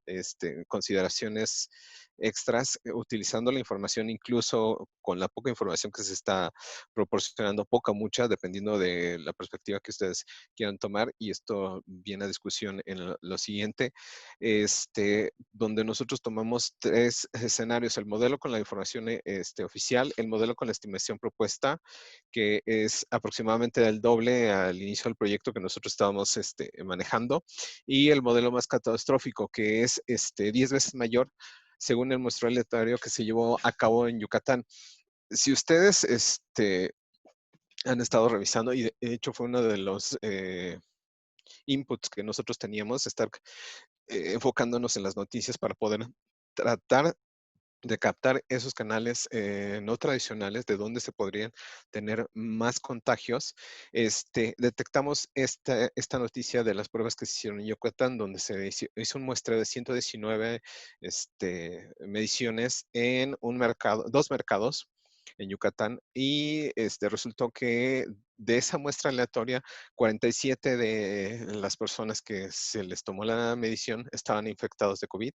consideraciones extras, utilizando la información incluso con la poca información que se está proporcionando, poca o mucha, dependiendo de la perspectiva que ustedes quieran tomar. Y esto viene a discusión en lo siguiente, donde nosotros tomamos tres escenarios: el modelo con la información oficial, el modelo con la estimación propuesta, que es aproximadamente el doble al inicio del proyecto que nosotros estábamos manejando, y el modelo más catastrófico, que es 10 veces mayor, según el muestreo aleatorio que se llevó a cabo en Yucatán. Si ustedes han estado revisando, y de hecho fue uno de los inputs que nosotros teníamos, estar enfocándonos en las noticias para poder tratar de captar esos canales no tradicionales, de donde se podrían tener más contagios. Detectamos esta noticia de las pruebas que se hicieron en Yucatán, donde se hizo un muestreo de 119 mediciones en dos mercados en Yucatán, y resultó que de esa muestra aleatoria, 47 de las personas que se les tomó la medición estaban infectados de COVID,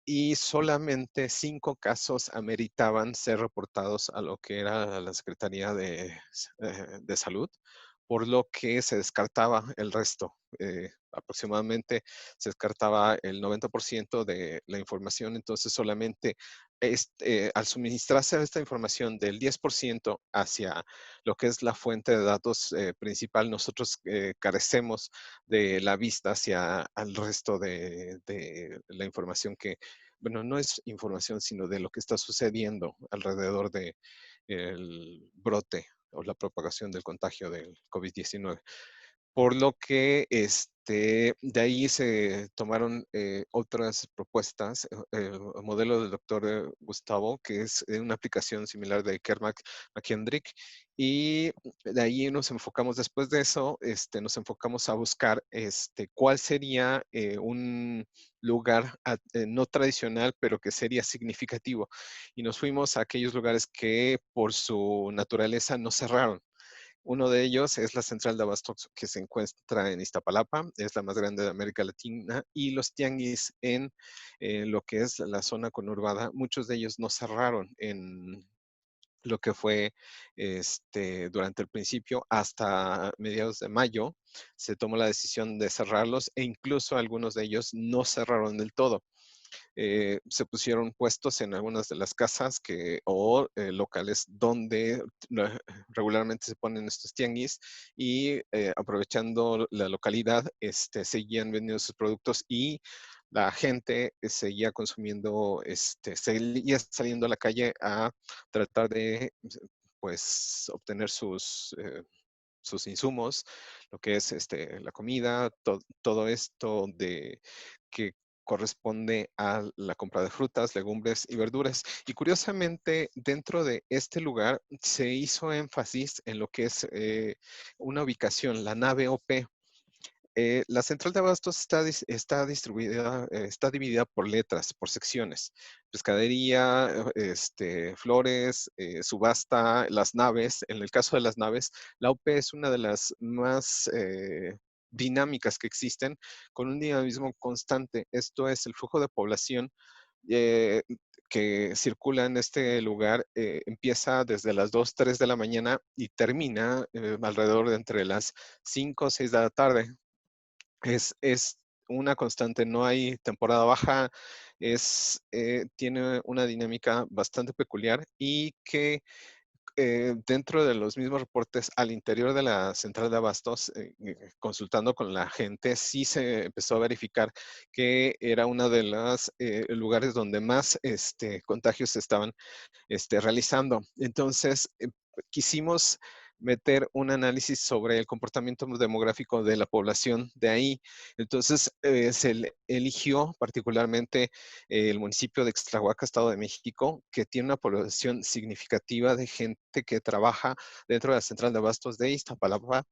y solamente 5 casos ameritaban ser reportados a lo que era la Secretaría de Salud, por lo que se descartaba el resto. Aproximadamente se descartaba el 90% de la información. Entonces solamente al suministrarse esta información del 10% hacia lo que es la fuente de datos principal, nosotros carecemos de la vista hacia el resto de la información que, bueno, no es información, sino de lo que está sucediendo alrededor de el brote o la propagación del contagio del COVID-19. Por lo que de ahí se tomaron otras propuestas, el modelo del doctor Gustavo, que es una aplicación similar de Kermack McKendrick, y de ahí nos enfocamos. Después de eso, nos enfocamos a buscar cuál sería un lugar no tradicional, pero que sería significativo. Y nos fuimos a aquellos lugares que por su naturaleza no cerraron. Uno de ellos es la central de abastos, que se encuentra en Iztapalapa, es la más grande de América Latina, y los tianguis en lo que es la zona conurbada, muchos de ellos no cerraron en lo que fue durante el principio. Hasta mediados de mayo se tomó la decisión de cerrarlos, e incluso algunos de ellos no cerraron del todo. Se pusieron puestos en algunas de las casas o locales donde regularmente se ponen estos tianguis, y aprovechando la localidad, seguían vendiendo sus productos, y la gente seguía consumiendo, seguía saliendo a la calle a tratar de, pues, obtener sus insumos, lo que es la comida, todo esto que corresponde a la compra de frutas, legumbres y verduras. Y curiosamente, dentro de este lugar se hizo énfasis en lo que es una ubicación, la nave OP. La central de abastos está distribuida, está dividida por letras, por secciones: pescadería, flores, subasta, las naves. En el caso de las naves, la UP es una de las más dinámicas que existen, con un dinamismo constante. Esto es, el flujo de población eh, que circula en este lugar empieza desde las 2, 3 de la mañana y termina alrededor de entre las 5 o 6 de la tarde. Es una constante, no hay temporada baja, tiene una dinámica bastante peculiar y que dentro de los mismos reportes al interior de la central de abastos, consultando con la gente, sí se empezó a verificar que era uno de los lugares donde más contagios se estaban realizando. Entonces, quisimos meter un análisis sobre el comportamiento demográfico de la población de ahí. Entonces, eligió particularmente el municipio de Ixtlahuaca, Estado de México, que tiene una población significativa de gente que trabaja dentro de la central de abastos de Iztapalapa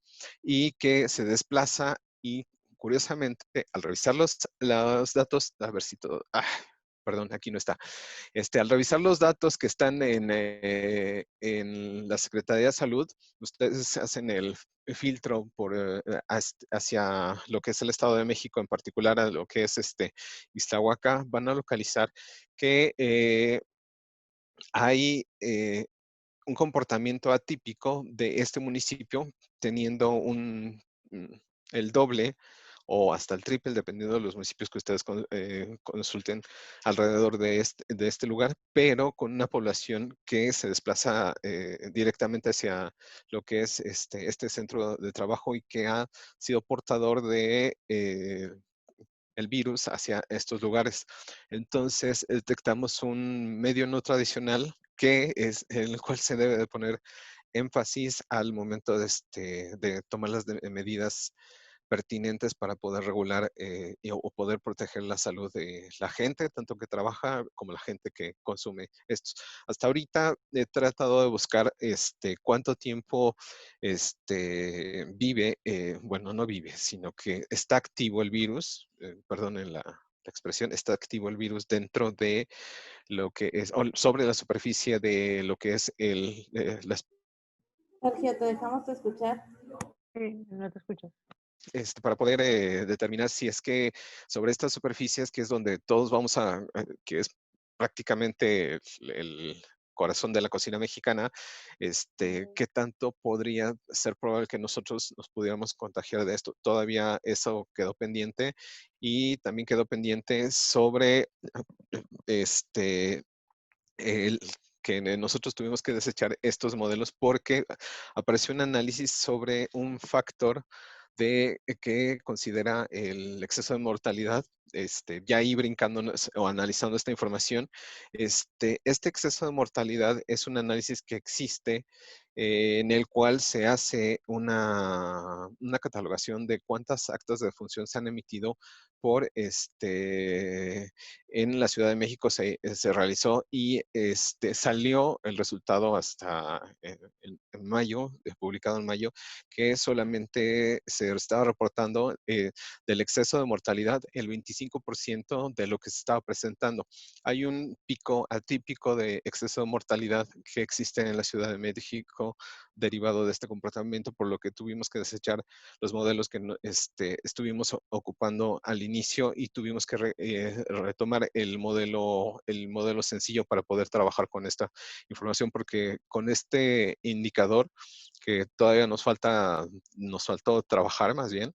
y que se desplaza y curiosamente, al revisar los datos, a ver si todo, perdón, aquí no está. Al revisar los datos que están en la Secretaría de Salud, ustedes hacen el filtro hacia lo que es el Estado de México, en particular a lo que es Iztahuaca, van a localizar que hay un comportamiento atípico de este municipio, teniendo el doble o hasta el triple, dependiendo de los municipios que ustedes consulten alrededor de este lugar, pero con una población que se desplaza directamente hacia lo que es este centro de trabajo y que ha sido portador de el virus hacia estos lugares. Entonces, detectamos un medio no tradicional que es en el cual se debe de poner énfasis al momento de tomar las medidas pertinentes para poder regular o poder proteger la salud de la gente, tanto que trabaja como la gente que consume estos. Hasta ahorita he tratado de buscar cuánto tiempo vive, bueno, no vive, sino que está activo el virus, perdonen la expresión, está activo el virus dentro de lo que es, o sobre la superficie de lo que es las Sergio, te dejamos de escuchar. Sí, no te escucho. para poder determinar si es que sobre estas superficies, que es donde todos vamos que es prácticamente el corazón de la cocina mexicana, qué tanto podría ser probable que nosotros nos pudiéramos contagiar de esto. Todavía eso quedó pendiente y también quedó pendiente sobre el que nosotros tuvimos que desechar estos modelos porque apareció un análisis sobre un factor de que considera el exceso de mortalidad, ya ahí brincando o analizando esta información, este exceso de mortalidad es un análisis que existe en el cual se hace una catalogación de cuántas actas de defunción se han emitido por en la Ciudad de México se realizó y salió el resultado hasta en mayo, publicado en mayo, que solamente se estaba reportando del exceso de mortalidad el 25% de lo que se estaba presentando. Hay un pico atípico de exceso de mortalidad que existe en la Ciudad de México derivado de este comportamiento, por lo que tuvimos que desechar los modelos que estuvimos ocupando al inicio y tuvimos que retomar el modelo sencillo para poder trabajar con esta información, porque con este indicador que todavía nos faltó trabajar más bien,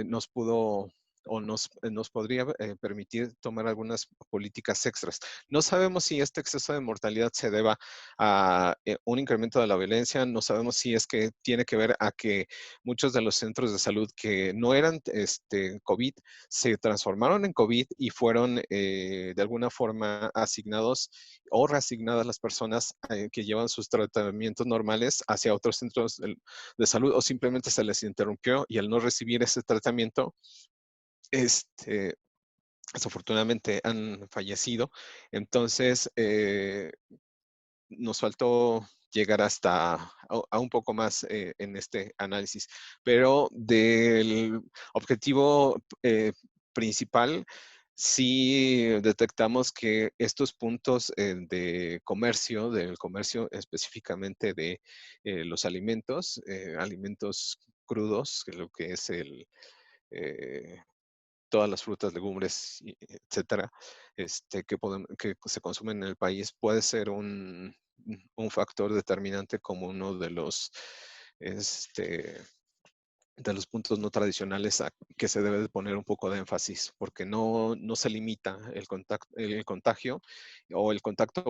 nos pudo o nos podría permitir tomar algunas políticas extras. No sabemos si este exceso de mortalidad se deba a un incremento de la violencia, no sabemos si es que tiene que ver a que muchos de los centros de salud que no eran COVID se transformaron en COVID y fueron de alguna forma asignados o reasignadas las personas que llevan sus tratamientos normales hacia otros centros de salud o simplemente se les interrumpió y al no recibir ese tratamiento, desafortunadamente han fallecido. Entonces, nos faltó llegar hasta a un poco más en este análisis, pero del objetivo principal, sí detectamos que estos puntos del comercio específicamente de los alimentos, alimentos crudos, que es lo que es todas las frutas, legumbres, etcétera, que se consumen en el país, puede ser un factor determinante como uno de los de los puntos no tradicionales a que se debe de poner un poco de énfasis, porque no se limita el contagio o el contacto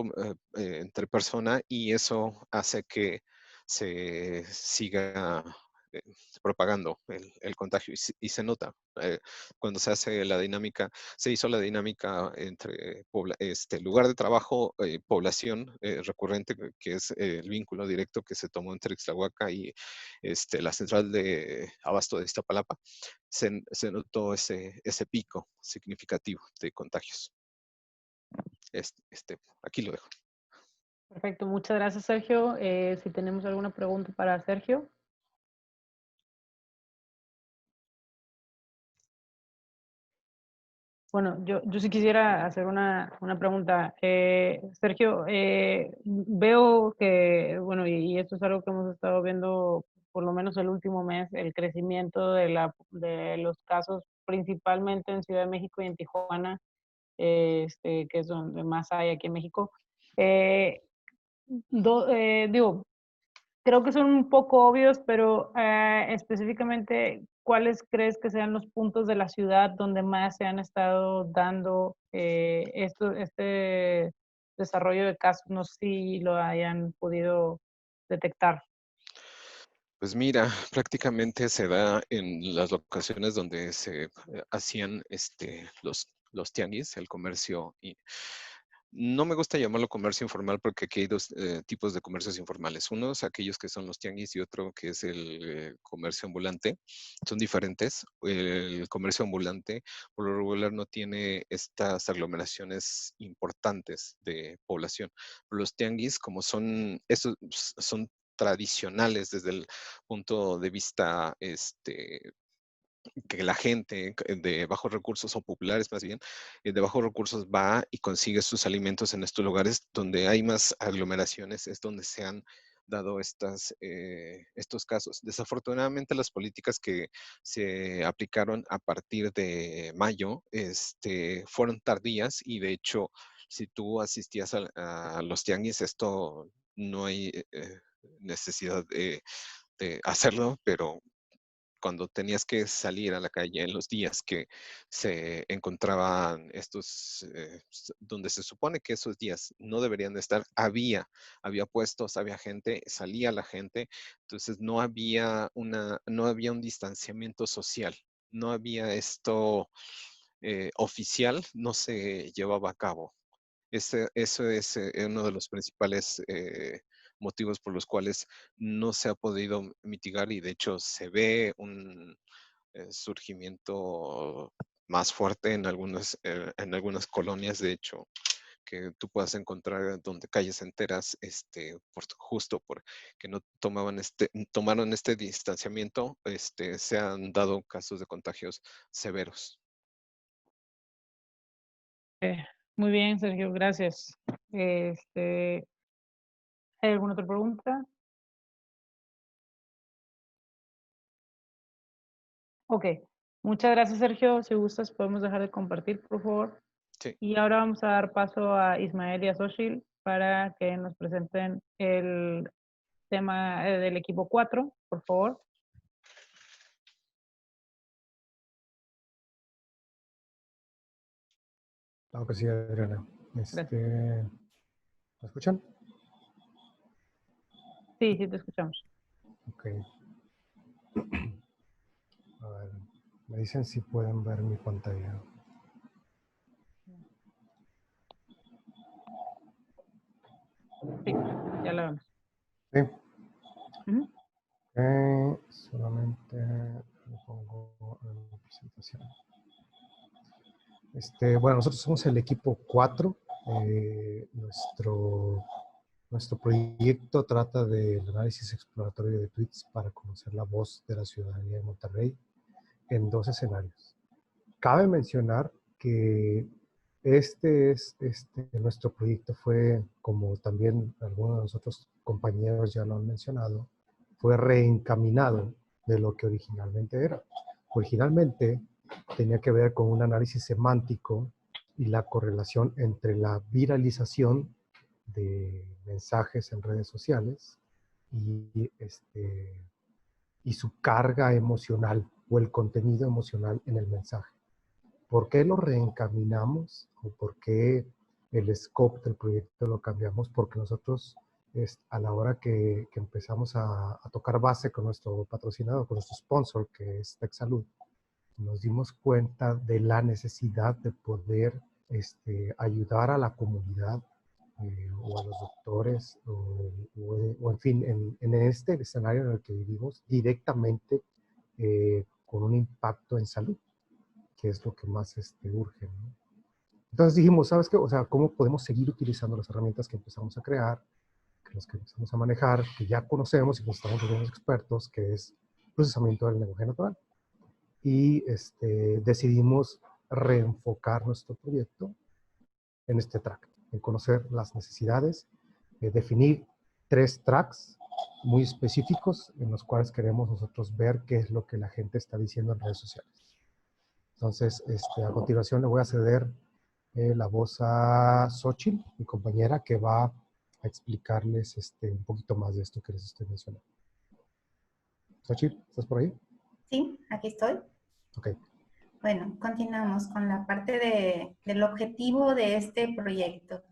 entre persona, y eso hace que se siga eh, propagando el contagio y se nota. Cuando se hace la dinámica, se hizo la dinámica entre lugar de trabajo, población recurrente, que es el vínculo directo que se tomó entre Ixtlahuaca y la central de abasto de Iztapalapa, se notó ese pico significativo de contagios. Aquí lo dejo. Perfecto, muchas gracias, Sergio. Si tenemos alguna pregunta para Sergio. Bueno, yo sí quisiera hacer una pregunta. Sergio, veo que, bueno, y esto es algo que hemos estado viendo por lo menos el último mes, el crecimiento de los casos, principalmente en Ciudad de México y en Tijuana, que es donde más hay aquí en México. Digo, creo que son un poco obvios, pero específicamente, ¿cuáles crees que sean los puntos de la ciudad donde más se han estado dando este desarrollo de casos? No sé si lo hayan podido detectar. Pues mira, prácticamente se da en las locaciones donde se hacían los tianguis, el comercio. Y no me gusta llamarlo comercio informal porque aquí hay dos tipos de comercios informales. Uno es aquellos que son los tianguis y otro que es el comercio ambulante. Son diferentes. El comercio ambulante por lo regular no tiene estas aglomeraciones importantes de población. Los tianguis, como estos son tradicionales desde el punto de vista que la gente de bajos recursos o populares más bien, de bajos recursos va y consigue sus alimentos en estos lugares donde hay más aglomeraciones, es donde se han dado estos casos. Desafortunadamente las políticas que se aplicaron a partir de mayo fueron tardías y de hecho si tú asistías a los tianguis, esto no hay necesidad de hacerlo, pero cuando tenías que salir a la calle en los días que se encontraban donde se supone que esos días no deberían de estar, había puestos, había gente, salía la gente, entonces no había un distanciamiento social, no había esto oficial, no se llevaba a cabo. Eso es uno de los principales motivos por los cuales no se ha podido mitigar y de hecho se ve un surgimiento más fuerte en algunas colonias, de hecho, que tú puedas encontrar donde calles enteras, justo porque no tomaron este distanciamiento, se han dado casos de contagios severos. Muy bien, Sergio, gracias. ¿Hay alguna otra pregunta? Ok, muchas gracias, Sergio. Si gustas, podemos dejar de compartir, por favor. Sí. Y ahora vamos a dar paso a Ismael y a Xochitl para que nos presenten el tema del equipo 4, por favor. Claro que sí, Adriana. Gracias. ¿Me escuchan? Sí, sí, te escuchamos. Ok. A ver, me dicen si pueden ver mi pantalla. Sí, ya la vemos. Sí. Ujú. Solamente lo pongo en la presentación. Bueno, nosotros somos el equipo 4. Nuestro proyecto trata del análisis exploratorio de tweets para conocer la voz de la ciudadanía de Monterrey en 2 escenarios. Cabe mencionar que nuestro proyecto fue, como también algunos de los otros compañeros ya lo han mencionado, fue reencaminado de lo que originalmente era. Originalmente tenía que ver con un análisis semántico y la correlación entre la viralización de mensajes en redes sociales y y su carga emocional o el contenido emocional en el mensaje. ¿Por qué lo reencaminamos o por qué el scope del proyecto lo cambiamos? Porque nosotros, a la hora que empezamos a tocar base con nuestro patrocinador, con nuestro sponsor, que es TechSalud, nos dimos cuenta de la necesidad de poder ayudar a la comunidad o a los doctores o en fin, en este escenario en el que vivimos directamente con un impacto en salud, que es lo que más urge, ¿no? Entonces dijimos, ¿sabes qué? O sea, ¿cómo podemos seguir utilizando las herramientas que empezamos a crear, que las que empezamos a manejar, que ya conocemos y que estamos volviendo expertos, que es procesamiento del lenguaje natural? Y decidimos reenfocar nuestro proyecto en este track, en conocer las necesidades, definir 3 tracks muy específicos en los cuales queremos nosotros ver qué es lo que la gente está diciendo en redes sociales. Entonces, a continuación le voy a ceder la voz a Xochitl, mi compañera, que va a explicarles un poquito más de esto que les estoy mencionando. Xochitl, ¿estás por ahí? Sí, aquí estoy. Ok. Bueno, continuamos con la parte del objetivo de este proyecto.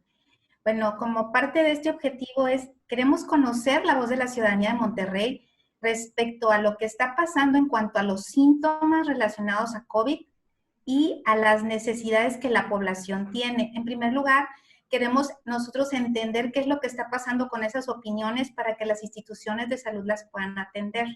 Bueno, como parte de este objetivo queremos conocer la voz de la ciudadanía de Monterrey respecto a lo que está pasando en cuanto a los síntomas relacionados a COVID y a las necesidades que la población tiene. En primer lugar, queremos nosotros entender qué es lo que está pasando con esas opiniones para que las instituciones de salud las puedan atender.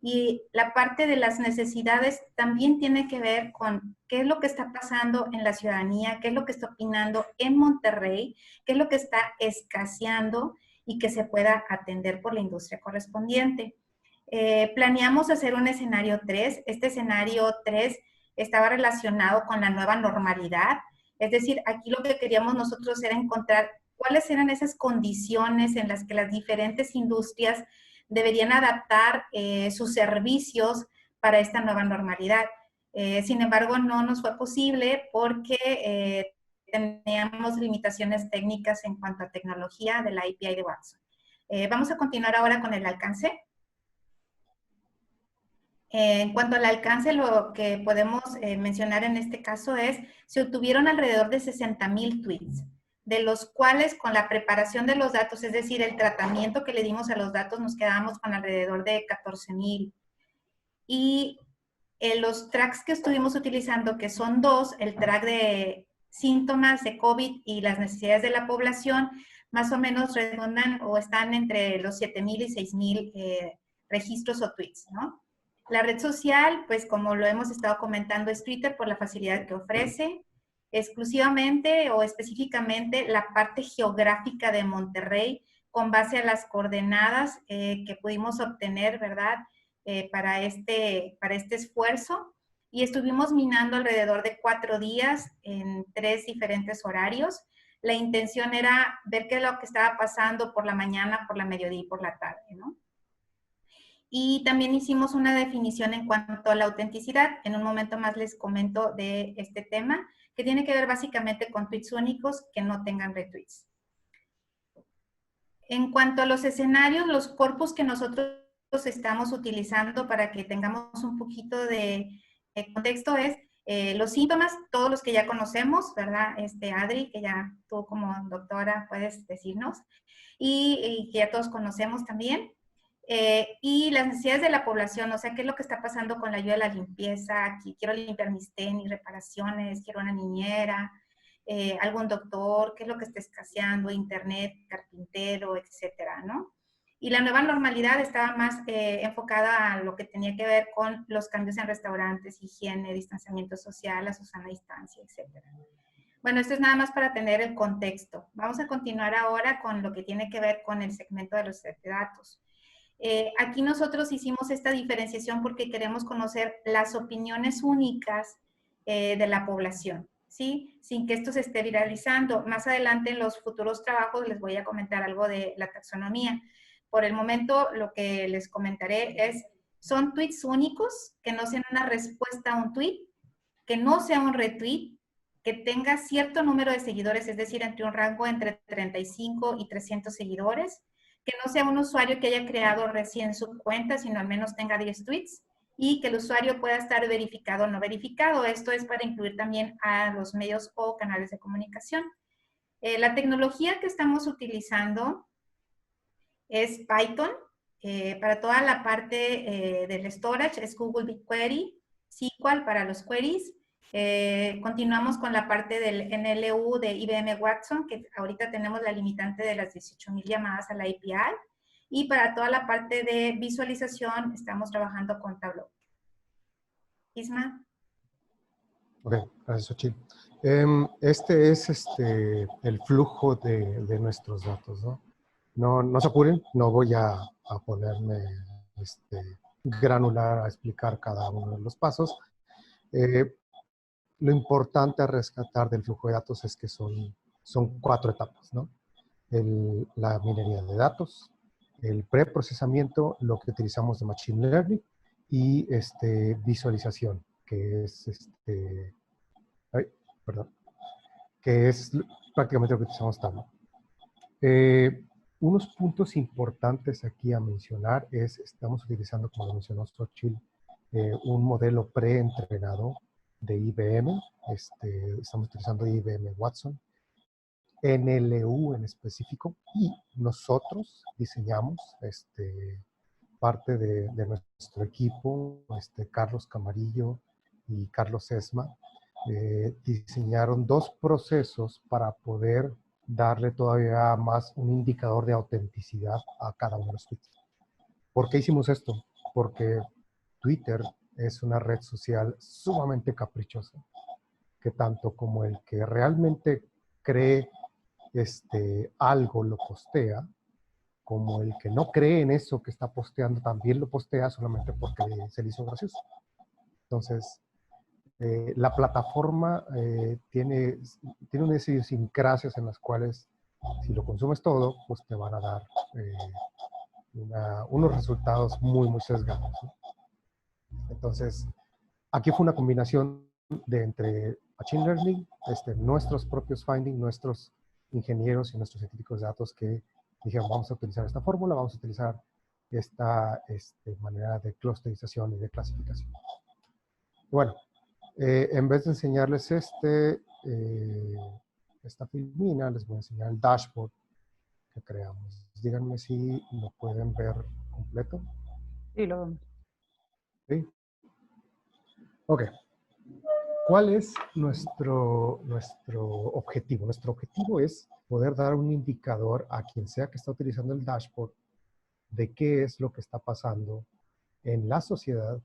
Y la parte de las necesidades también tiene que ver con qué es lo que está pasando en la ciudadanía, qué es lo que está opinando en Monterrey, qué es lo que está escaseando y que se pueda atender por la industria correspondiente. Planeamos hacer un escenario 3. Este escenario 3 estaba relacionado con la nueva normalidad. Es decir, aquí lo que queríamos nosotros era encontrar cuáles eran esas condiciones en las que las diferentes industrias deberían adaptar sus servicios para esta nueva normalidad. Sin embargo, no nos fue posible porque teníamos limitaciones técnicas en cuanto a tecnología de la API de Watson. Vamos a continuar ahora con el alcance. En cuanto al alcance, lo que podemos mencionar en este caso es, se obtuvieron alrededor de 60,000 tweets, de los cuales con la preparación de los datos, es decir, el tratamiento que le dimos a los datos, nos quedamos con alrededor de 14,000. Y los tracks que estuvimos utilizando, que son 2, el track de síntomas de COVID y las necesidades de la población, más o menos redondan o están entre los 7,000 y 6,000 registros o tweets, ¿no? La red social, pues como lo hemos estado comentando, es Twitter por la facilidad que ofrece. Exclusivamente o específicamente la parte geográfica de Monterrey con base a las coordenadas que pudimos obtener, ¿verdad? Para este esfuerzo. Y estuvimos minando alrededor de 4 días en 3 diferentes horarios. La intención era ver qué es lo que estaba pasando por la mañana, por la mediodía y por la tarde, ¿no? Y también hicimos una definición en cuanto a la autenticidad. En un momento más les comento de este tema, que tiene que ver básicamente con tweets únicos que no tengan retweets. En cuanto a los escenarios, los corpus que nosotros estamos utilizando para que tengamos un poquito de contexto es los síntomas, todos los que ya conocemos, ¿verdad? Adri, que ya tú como doctora puedes decirnos, y que ya todos conocemos también. Y las necesidades de la población, o sea, qué es lo que está pasando con la ayuda de la limpieza, aquí quiero limpiar mis tenis, reparaciones, quiero una niñera, algún doctor, qué es lo que está escaseando, internet, carpintero, etcétera, ¿no? Y la nueva normalidad estaba más enfocada a lo que tenía que ver con los cambios en restaurantes, higiene, distanciamiento social, la sana distancia, etcétera. Bueno, esto es nada más para tener el contexto. Vamos a continuar ahora con lo que tiene que ver con el segmento de los datos. Aquí nosotros hicimos esta diferenciación porque queremos conocer las opiniones únicas de la población, ¿sí? Sin que esto se esté viralizando. Más adelante en los futuros trabajos les voy a comentar algo de la taxonomía. Por el momento lo que les comentaré son tweets únicos, que no sean una respuesta a un tweet, que no sea un retweet, que tenga cierto número de seguidores, es decir, entre un rango entre 35 y 300 seguidores, que no sea un usuario que haya creado recién su cuenta, sino al menos tenga 10 tweets, y que el usuario pueda estar verificado o no verificado. Esto es para incluir también a los medios o canales de comunicación. La tecnología que estamos utilizando es Python. Para toda la parte del storage es Google BigQuery, SQL para los queries. Continuamos con la parte del NLU de IBM Watson, que ahorita tenemos la limitante de las 18,000 llamadas a la API. Y para toda la parte de visualización estamos trabajando con Tableau. Isma. Ok, gracias, Xochitl. Este es el flujo de nuestros datos, ¿no? No se apuren, no voy a ponerme granular a explicar cada uno de los pasos. Lo importante a rescatar del flujo de datos es que son 4 etapas, ¿no? La minería de datos, el preprocesamiento, lo que utilizamos de Machine Learning, y visualización, que es que es prácticamente lo que utilizamos Tableau. Unos puntos importantes aquí a mencionar estamos utilizando, como lo mencionó Xochitl, un modelo preentrenado de IBM. Estamos utilizando IBM Watson, NLU en específico, y nosotros diseñamos parte de nuestro equipo, Carlos Camarillo y Carlos Esma, diseñaron 2 procesos para poder darle todavía más un indicador de autenticidad a cada uno de los tweets. ¿Por qué hicimos esto? Porque Twitter es una red social sumamente caprichosa, que tanto como el que realmente cree algo lo postea, como el que no cree en eso que está posteando también lo postea solamente porque se le hizo gracioso. Entonces, la plataforma tiene unas idiosincrasias en las cuales, si lo consumes todo, pues te van a dar unos resultados muy, muy sesgados, ¿no? Entonces, aquí fue una combinación de entre Machine Learning, nuestros propios findings, nuestros ingenieros y nuestros científicos de datos que dijeron, vamos a utilizar esta fórmula, vamos a utilizar esta manera de clusterización y de clasificación. Bueno, en vez de enseñarles esta filmina, les voy a enseñar el dashboard que creamos. Díganme si lo pueden ver completo. Sí, lo vemos. ¿Sí? Ok. ¿Cuál es nuestro objetivo? Nuestro objetivo es poder dar un indicador a quien sea que está utilizando el dashboard de qué es lo que está pasando en la sociedad,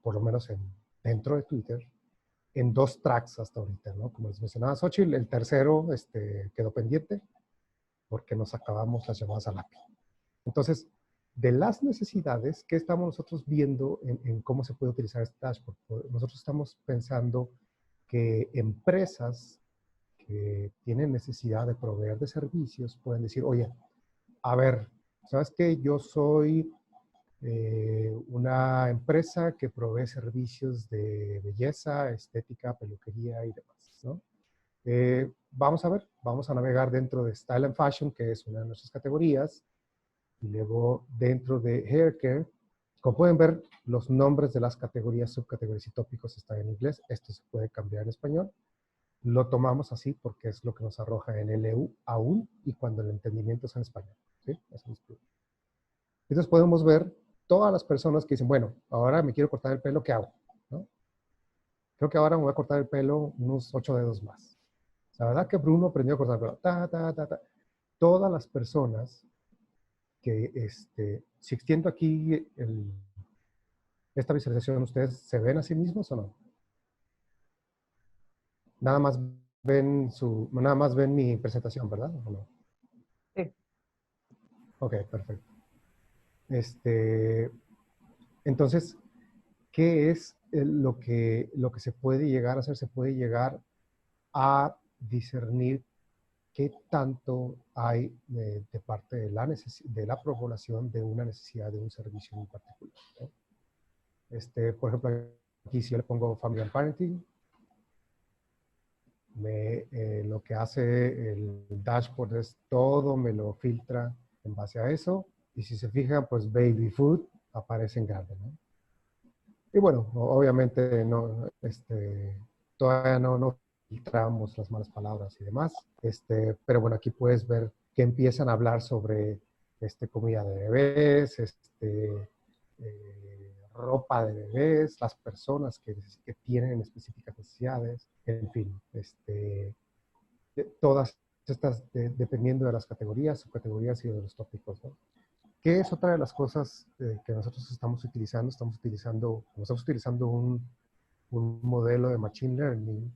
por lo menos dentro de Twitter, en 2 tracks hasta ahorita, ¿no? Como les mencionaba Xochitl, el tercero quedó pendiente porque nos acabamos las llamadas al API. Entonces, de las necesidades, ¿qué estamos nosotros viendo en cómo se puede utilizar este dashboard? Nosotros estamos pensando que empresas que tienen necesidad de proveer de servicios pueden decir, oye, a ver, ¿sabes qué? Yo soy una empresa que provee servicios de belleza, estética, peluquería y demás, ¿no? Vamos a ver, vamos a navegar dentro de Style and Fashion, que es una de nuestras categorías, y luego dentro de Hair Care. Como pueden ver, los nombres de las categorías, subcategorías y tópicos están en inglés. Esto se puede cambiar en español. Lo tomamos así porque es lo que nos arroja en LU aún y cuando el entendimiento es en español, ¿sí? Entonces podemos ver todas las personas que dicen, bueno, ahora me quiero cortar el pelo, ¿qué hago? ¿No? Creo que ahora me voy a cortar el pelo unos 8 dedos más. La verdad que Bruno aprendió a cortar el pelo. Todas las personas que, si extiendo aquí esta visualización, ¿ustedes se ven a sí mismos o no? Nada más ven mi presentación, ¿verdad? ¿O no? Sí. Ok, perfecto. Entonces, ¿qué es lo que se puede llegar a hacer? Se puede llegar a discernir qué tanto hay de parte de la población de una necesidad de un servicio en particular, ¿no? Por ejemplo, aquí si yo le pongo Family and Parenting, lo que hace el dashboard es todo me lo filtra en base a eso. Y si se fijan, pues baby food aparece en grande, ¿no? Y bueno, obviamente no, todavía no filtramos las malas palabras y demás. Pero bueno, aquí puedes ver que empiezan a hablar sobre comida de bebés, ropa de bebés, las personas que tienen específicas necesidades, en fin, todas estas, dependiendo de las categorías, subcategorías y de los tópicos, ¿no? ¿Qué es otra de las cosas que nosotros estamos utilizando? Estamos utilizando un modelo de Machine Learning.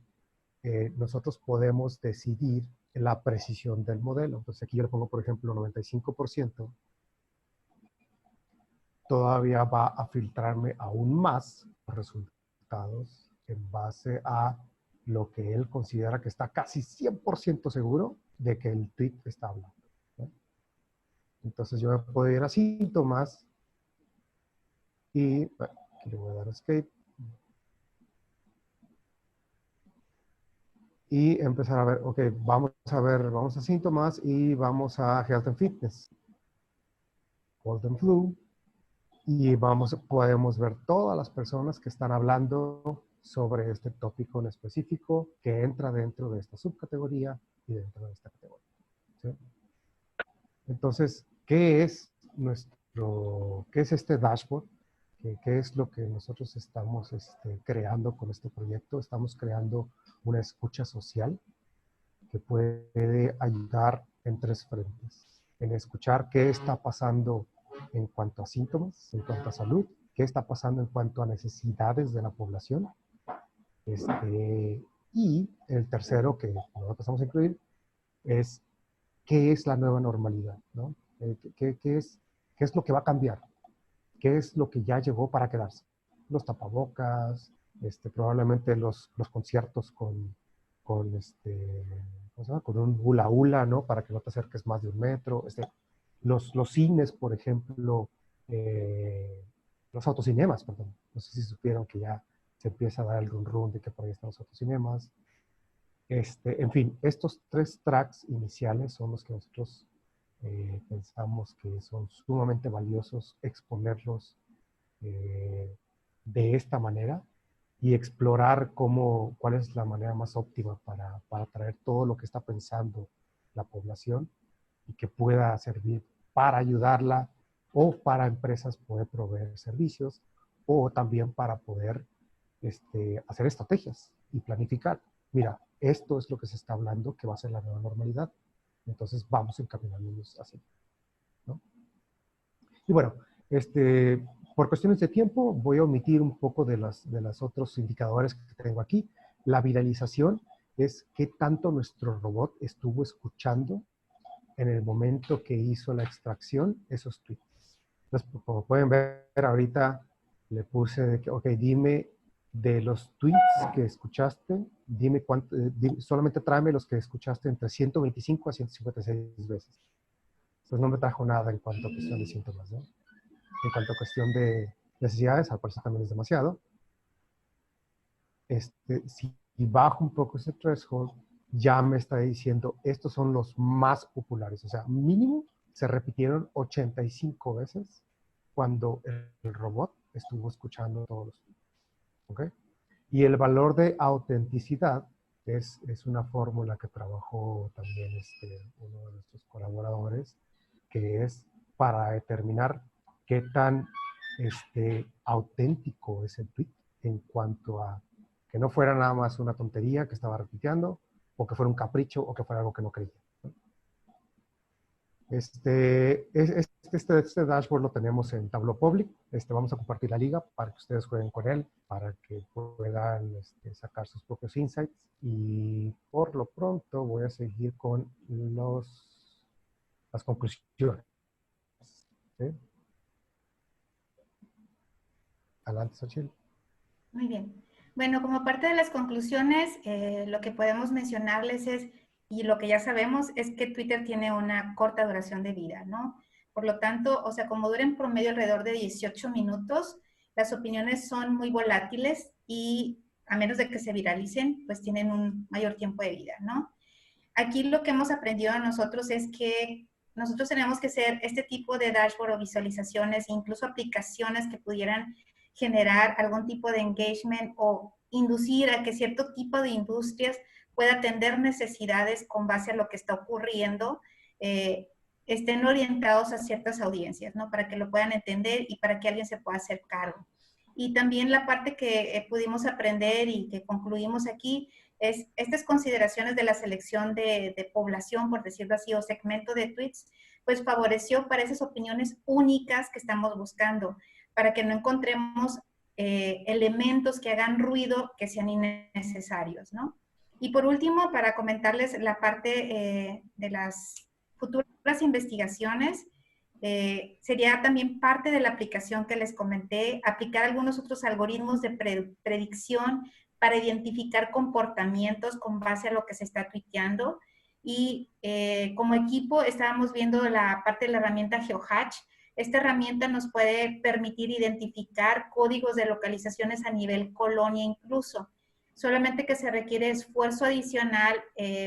Nosotros podemos decidir la precisión del modelo. Entonces aquí yo le pongo, por ejemplo, 95%. Todavía va a filtrarme aún más los resultados en base a lo que él considera que está casi 100% seguro de que el tweet está hablando, ¿no? Entonces yo me puedo ir a síntomas y bueno, aquí le voy a dar escape y empezar a ver, ok, vamos a síntomas y vamos a Health and Fitness, Cold and Flu, y podemos ver todas las personas que están hablando sobre este tópico en específico que entra dentro de esta subcategoría y dentro de esta categoría, ¿sí? Entonces, ¿qué es este dashboard? ¿Qué es lo que nosotros estamos creando con este proyecto? Estamos creando una escucha social que puede ayudar en tres frentes. En escuchar qué está pasando en cuanto a síntomas, en cuanto a salud, qué está pasando en cuanto a necesidades de la población. Y el tercero que no empezamos a incluir es qué es la nueva normalidad, ¿no? ¿Qué es lo que va a cambiar? ¿Qué es lo que ya llegó para quedarse? Los tapabocas, probablemente los conciertos con ¿cómo se llama? Con un hula hula, ¿no? Para que no te acerques más de 1 metro. Los cines, por ejemplo, los autocinemas, perdón. No sé si supieron que ya se empieza a dar el run de que por ahí están los autocinemas. En fin, estos 3 tracks iniciales son los que nosotros pensamos que son sumamente valiosos exponerlos de esta manera y explorar cuál es la manera más óptima para traer todo lo que está pensando la población y que pueda servir para ayudarla o para empresas poder proveer servicios o también para poder hacer estrategias y planificar. Mira, esto es lo que se está hablando que va a ser la nueva normalidad. Entonces vamos encaminándonos así, ¿no? Y bueno, por cuestiones de tiempo voy a omitir un poco de los otros indicadores que tengo aquí. La viralización es qué tanto nuestro robot estuvo escuchando en el momento que hizo la extracción esos tweets. Entonces, como pueden ver ahorita, le puse de que, ok, dime de los tweets que escuchaste, dime cuánto, solamente tráeme los que escuchaste entre 125 a 156 veces. Pues no me trajo nada en cuanto a cuestión de síntomas, ¿no? En cuanto a cuestión de necesidades, al parecer también es demasiado. Si bajo un poco ese threshold, ya me está diciendo, estos son los más populares. O sea, mínimo se repitieron 85 veces cuando el robot estuvo escuchando todos los tweets. ¿Okay? Y el valor de autenticidad es una fórmula que trabajó también uno de nuestros colaboradores, que es para determinar qué tan auténtico es el tweet en cuanto a que no fuera nada más una tontería que estaba repitiendo, o que fuera un capricho, o que fuera algo que no creía. Este dashboard lo tenemos en Tableau Public. Vamos a compartir la liga para que ustedes jueguen con él, para que puedan sacar sus propios insights. Y por lo pronto voy a seguir con las conclusiones. ¿Sí? Adelante, Xochitl. Muy bien. Bueno, como parte de las conclusiones, lo que podemos mencionarles es, y lo que ya sabemos, es que Twitter tiene una corta duración de vida, ¿no? Por lo tanto, o sea, como dura en promedio alrededor de 18 minutos, las opiniones son muy volátiles y a menos de que se viralicen, pues tienen un mayor tiempo de vida, ¿no? Aquí lo que hemos aprendido nosotros es que nosotros tenemos que hacer este tipo de dashboard o visualizaciones, incluso aplicaciones que pudieran generar algún tipo de engagement o inducir a que cierto tipo de industrias pueda atender necesidades con base a lo que está ocurriendo, estén orientados a ciertas audiencias, ¿no? Para que lo puedan entender y para que alguien se pueda hacer cargo. Y también la parte que pudimos aprender y que concluimos aquí es estas consideraciones de la selección de población, por decirlo así, o segmento de tweets, pues favoreció para esas opiniones únicas que estamos buscando, para que no encontremos elementos que hagan ruido que sean innecesarios, ¿no? Y por último, para comentarles la parte de las futuras investigaciones, sería también parte de la aplicación que les comenté, aplicar algunos otros algoritmos de predicción para identificar comportamientos con base a lo que se está tuiteando. Y como equipo estábamos viendo la parte de la herramienta GeoHatch. Esta herramienta nos puede permitir identificar códigos de localizaciones a nivel colonia incluso. Solamente que se requiere esfuerzo adicional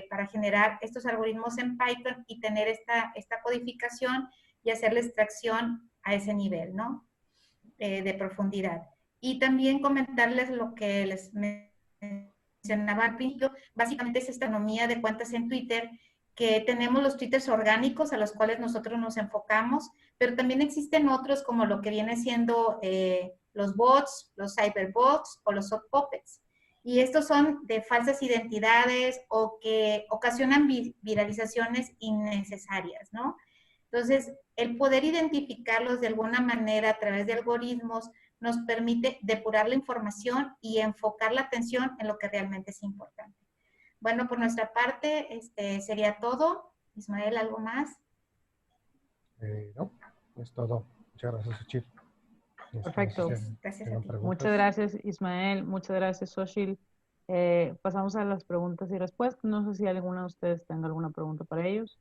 para generar estos algoritmos en Python y tener esta codificación y hacer la extracción a ese nivel, ¿no? De profundidad. Y también comentarles lo que les mencionaba al principio, básicamente es esta economía de cuentas en Twitter, que tenemos los twitters orgánicos a los cuales nosotros nos enfocamos, pero también existen otros como lo que viene siendo los bots, los cyberbots o los soft puppets. Y estos son de falsas identidades o que ocasionan viralizaciones innecesarias, ¿no? Entonces, el poder identificarlos de alguna manera a través de algoritmos nos permite depurar la información y enfocar la atención en lo que realmente es importante. Bueno, por nuestra parte, sería todo. Ismael, ¿algo más? No, es todo. Muchas gracias, Xochitl. Perfecto. Gracias a ti. Muchas gracias, Ismael. Muchas gracias, Xochitl. Pasamos a las preguntas y respuestas. No sé si alguno de ustedes tenga alguna pregunta para ellos.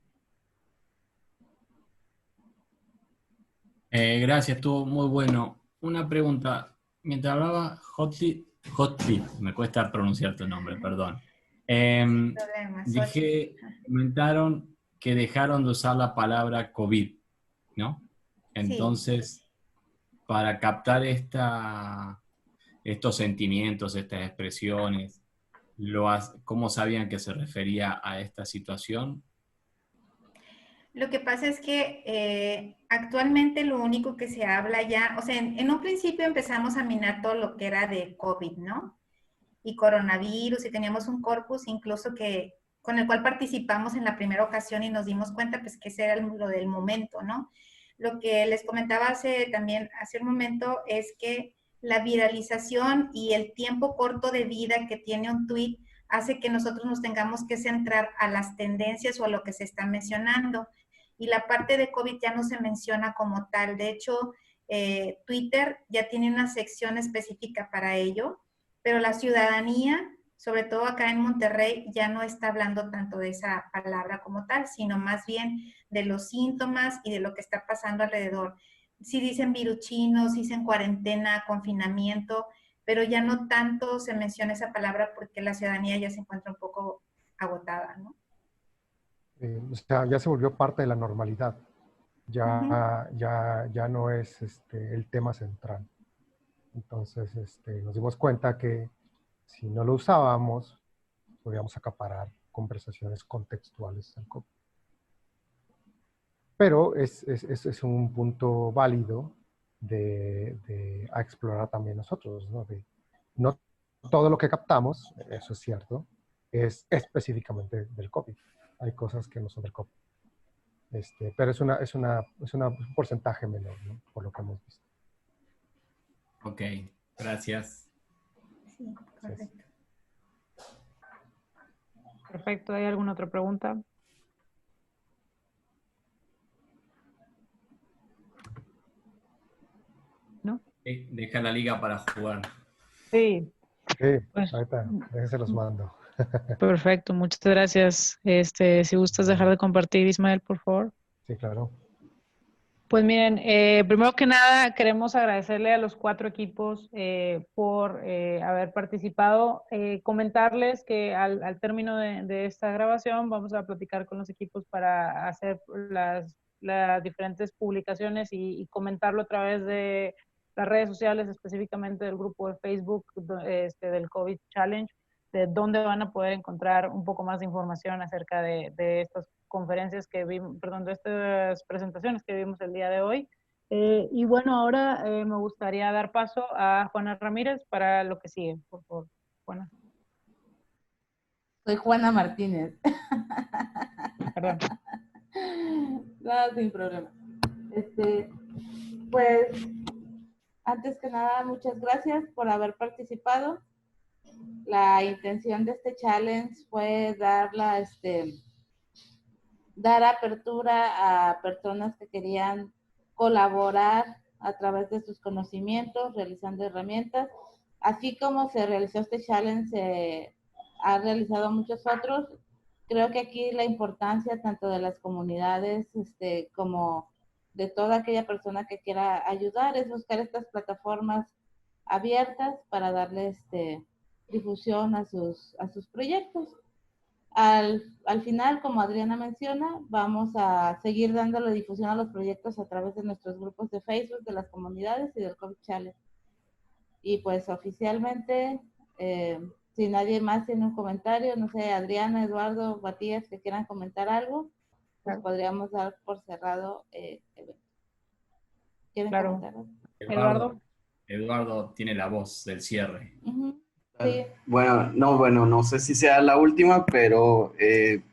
Gracias, estuvo muy bueno. Una pregunta. Mientras hablaba Hotli, me cuesta pronunciar tu nombre, perdón. Comentaron que dejaron de usar la palabra COVID, ¿no? Entonces, sí, para captar estos sentimientos, estas expresiones, ¿cómo sabían que se refería a esta situación? Lo que pasa es que actualmente lo único que se habla ya, o sea, en un principio empezamos a minar todo lo que era de COVID, ¿no? Y coronavirus, y teníamos un corpus incluso con el cual participamos en la primera ocasión y nos dimos cuenta pues que ese era lo del momento, ¿no? Lo que les comentaba hace un momento es que la viralización y el tiempo corto de vida que tiene un tweet hace que nosotros nos tengamos que centrar a las tendencias o a lo que se está mencionando. Y la parte de COVID ya no se menciona como tal. De hecho, Twitter ya tiene una sección específica para ello, pero la ciudadanía, sobre todo acá en Monterrey, ya no está hablando tanto de esa palabra como tal, sino más bien de los síntomas y de lo que está pasando alrededor. Sí dicen viruchinos, sí dicen cuarentena, confinamiento, pero ya no tanto se menciona esa palabra porque la ciudadanía ya se encuentra un poco agotada, ¿no? O sea, ya se volvió parte de la normalidad. Ya no es el tema central. Entonces, nos dimos cuenta que si no lo usábamos, podíamos acaparar conversaciones contextuales al COVID. Pero es un punto válido a explorar también nosotros, ¿no? No todo lo que captamos, eso es cierto, es específicamente del COVID. Hay cosas que no son del COVID. Pero es un porcentaje menor, ¿no? Por lo que hemos visto. Ok, gracias. Sí, correcto. Perfecto, ¿hay alguna otra pregunta? ¿No? Deja la liga para jugar. Sí. Sí, pues, ahorita, déjense los mando. Perfecto, muchas gracias. Si gustas dejar de compartir, Ismael, por favor. Sí, claro. Pues miren, primero que nada queremos agradecerle a los 4 equipos por haber participado. Comentarles que al término de esta grabación vamos a platicar con los equipos para hacer las diferentes publicaciones y comentarlo a través de las redes sociales, específicamente del grupo de Facebook del COVID Challenge, de dónde van a poder encontrar un poco más de información acerca de estas conferencias que vimos, perdón, de estas presentaciones que vimos el día de hoy. Y bueno, ahora me gustaría dar paso a Juana Ramírez para lo que sigue, por favor. Juana. Soy Juana Martínez. Perdón. No, sin problema. Pues, antes que nada, muchas gracias por haber participado. La intención de este challenge fue dar apertura a personas que querían colaborar a través de sus conocimientos, realizando herramientas. Así como se realizó este challenge, se ha realizado muchos otros. Creo que aquí la importancia tanto de las comunidades como de toda aquella persona que quiera ayudar es buscar estas plataformas abiertas para darle difusión a sus proyectos. Al final, como Adriana menciona, vamos a seguir dándole difusión a los proyectos a través de nuestros grupos de Facebook, de las comunidades y del COVID Challenge. Y pues oficialmente, si nadie más tiene un comentario, no sé, Adriana, Eduardo, Matías, que quieran comentar algo, pues podríamos dar por cerrado el evento. ¿Quieren comentar algo? Eduardo tiene la voz del cierre. Sí. Bueno, no sé si sea la última, pero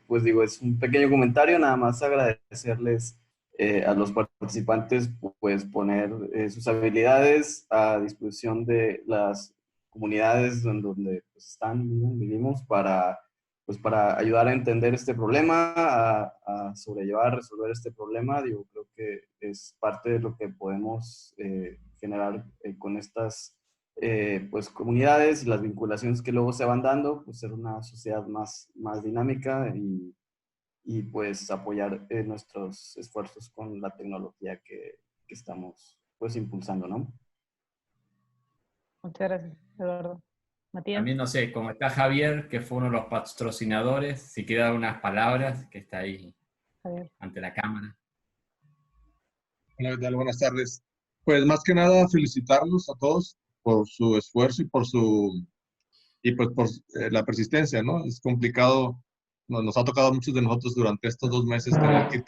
pues digo, es un pequeño comentario, nada más agradecerles a los participantes, pues poner sus habilidades a disposición de las comunidades donde pues, vivimos para ayudar a entender este problema, a sobrellevar, resolver este problema. Digo, creo que es parte de lo que podemos generar con estas pues comunidades y las vinculaciones que luego se van dando, pues ser una sociedad más dinámica y pues apoyar nuestros esfuerzos con la tecnología que estamos pues impulsando, ¿no? Muchas gracias, Eduardo. Matías. También, no sé, como está Javier, que fue uno de los patrocinadores, si quiere dar unas palabras, que está ahí Javier ante la cámara. Hola, ¿qué tal? Buenas tardes. Pues más que nada felicitarlos a todos por su esfuerzo y por la persistencia, ¿no? Es complicado, nos ha tocado a muchos de nosotros durante estos 2 meses tener que ir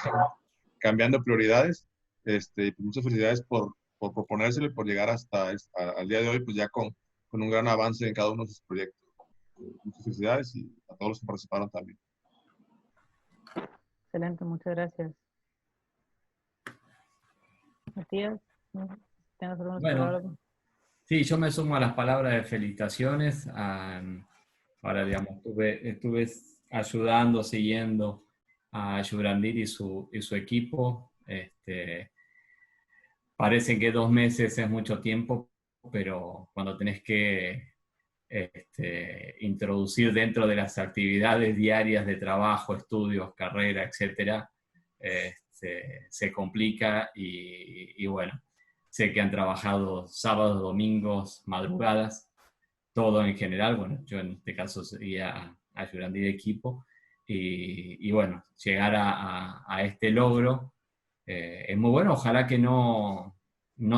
cambiando prioridades. Pues muchas felicidades por proponérselo y por llegar hasta al día de hoy, pues ya con un gran avance en cada uno de sus proyectos. Muchas felicidades y a todos los que participaron también. Excelente, muchas gracias. Matías, ¿tienes algunas palabras? Sí, yo me sumo a las palabras de felicitaciones. Ahora, digamos, estuve ayudando, siguiendo a Yubrandir y su equipo. Parece que 2 meses es mucho tiempo, pero cuando tenés que introducir dentro de las actividades diarias de trabajo, estudios, carrera, etcétera, se complica y bueno, sé que han trabajado sábados, domingos, madrugadas, todo en general. Bueno, yo en este caso sería ayudante de equipo y bueno, llegar a este logro es muy bueno. Ojalá que no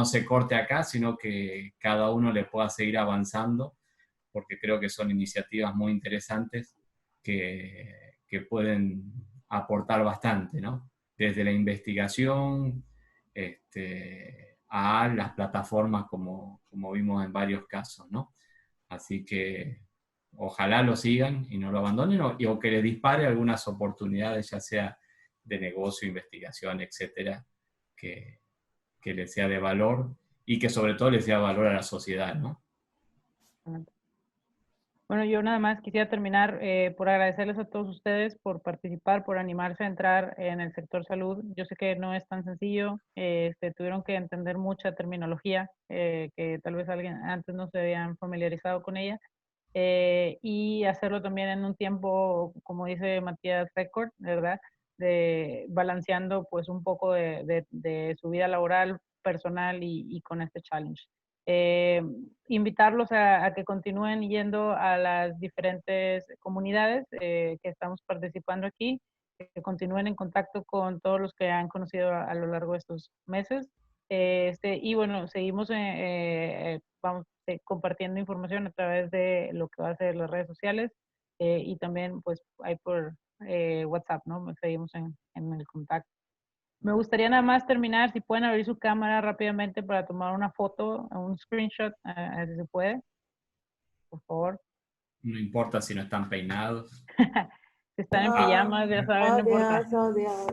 se corte acá, sino que cada uno le pueda seguir avanzando, porque creo que son iniciativas muy interesantes que pueden aportar bastante, ¿no? Desde la investigación a las plataformas como vimos en varios casos, ¿no? Así que ojalá lo sigan y no lo abandonen o que les dispare algunas oportunidades, ya sea de negocio, investigación, etcétera, que les sea de valor y que sobre todo les sea valor a la sociedad, ¿no? Bueno, yo nada más quisiera terminar por agradecerles a todos ustedes por participar, por animarse a entrar en el sector salud. Yo sé que no es tan sencillo, tuvieron que entender mucha terminología que tal vez alguien antes no se habían familiarizado con ella, y hacerlo también en un tiempo, como dice Matías, récord, ¿verdad? balanceando pues un poco de su vida laboral, personal y con este challenge. Invitarlos a que continúen yendo a las diferentes comunidades que estamos participando aquí, que continúen en contacto con todos los que han conocido a lo largo de estos meses. Y bueno, seguimos vamos, compartiendo información a través de lo que va a ser las redes sociales y también pues hay por WhatsApp, ¿no? Seguimos en el contacto. Me gustaría nada más terminar, si pueden abrir su cámara rápidamente para tomar una foto, un screenshot, si se puede, por favor. No importa si no están peinados. Si están en pijamas, ya saben, no importa. Oh, Dios.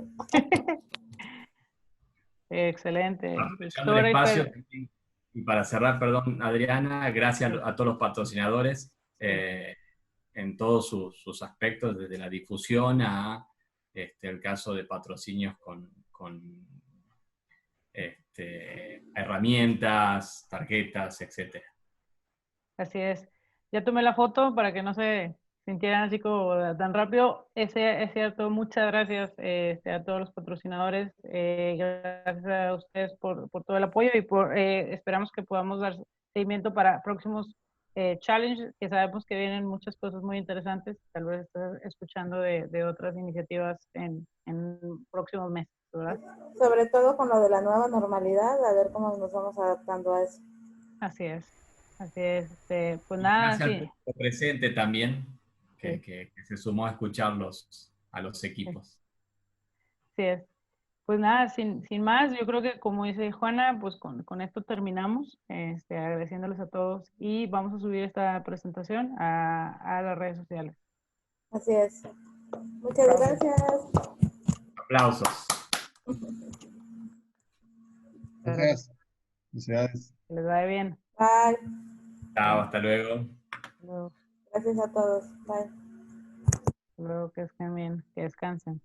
Excelente. Aprovechando el espacio, y para cerrar, perdón, Adriana, gracias a todos los patrocinadores en todos sus aspectos, desde la difusión a el caso de patrocinios con herramientas, tarjetas, etc. Así es. Ya tomé la foto para que no se sintieran así como tan rápido. Es cierto, muchas gracias a todos los patrocinadores. Gracias a ustedes por todo el apoyo y esperamos que podamos dar seguimiento para próximos challenges, que sabemos que vienen muchas cosas muy interesantes. Tal vez estés escuchando de otras iniciativas en próximos meses, ¿verdad? Sobre todo con lo de la nueva normalidad, a ver cómo nos vamos adaptando a eso. Así es. Así es. Pues nada, gracias sí. al público presente también, que se sumó a escucharlos a los equipos. Así es. Pues nada, sin más, yo creo que como dice Juana, pues con esto terminamos, agradeciéndoles a todos y vamos a subir esta presentación a las redes sociales. Así es. Muchas gracias. Aplausos. Gracias. Felicidades. Que les vaya bien. Bye. Chao, hasta luego. Gracias a todos. Bye. Hasta luego, que estén bien, que descansen.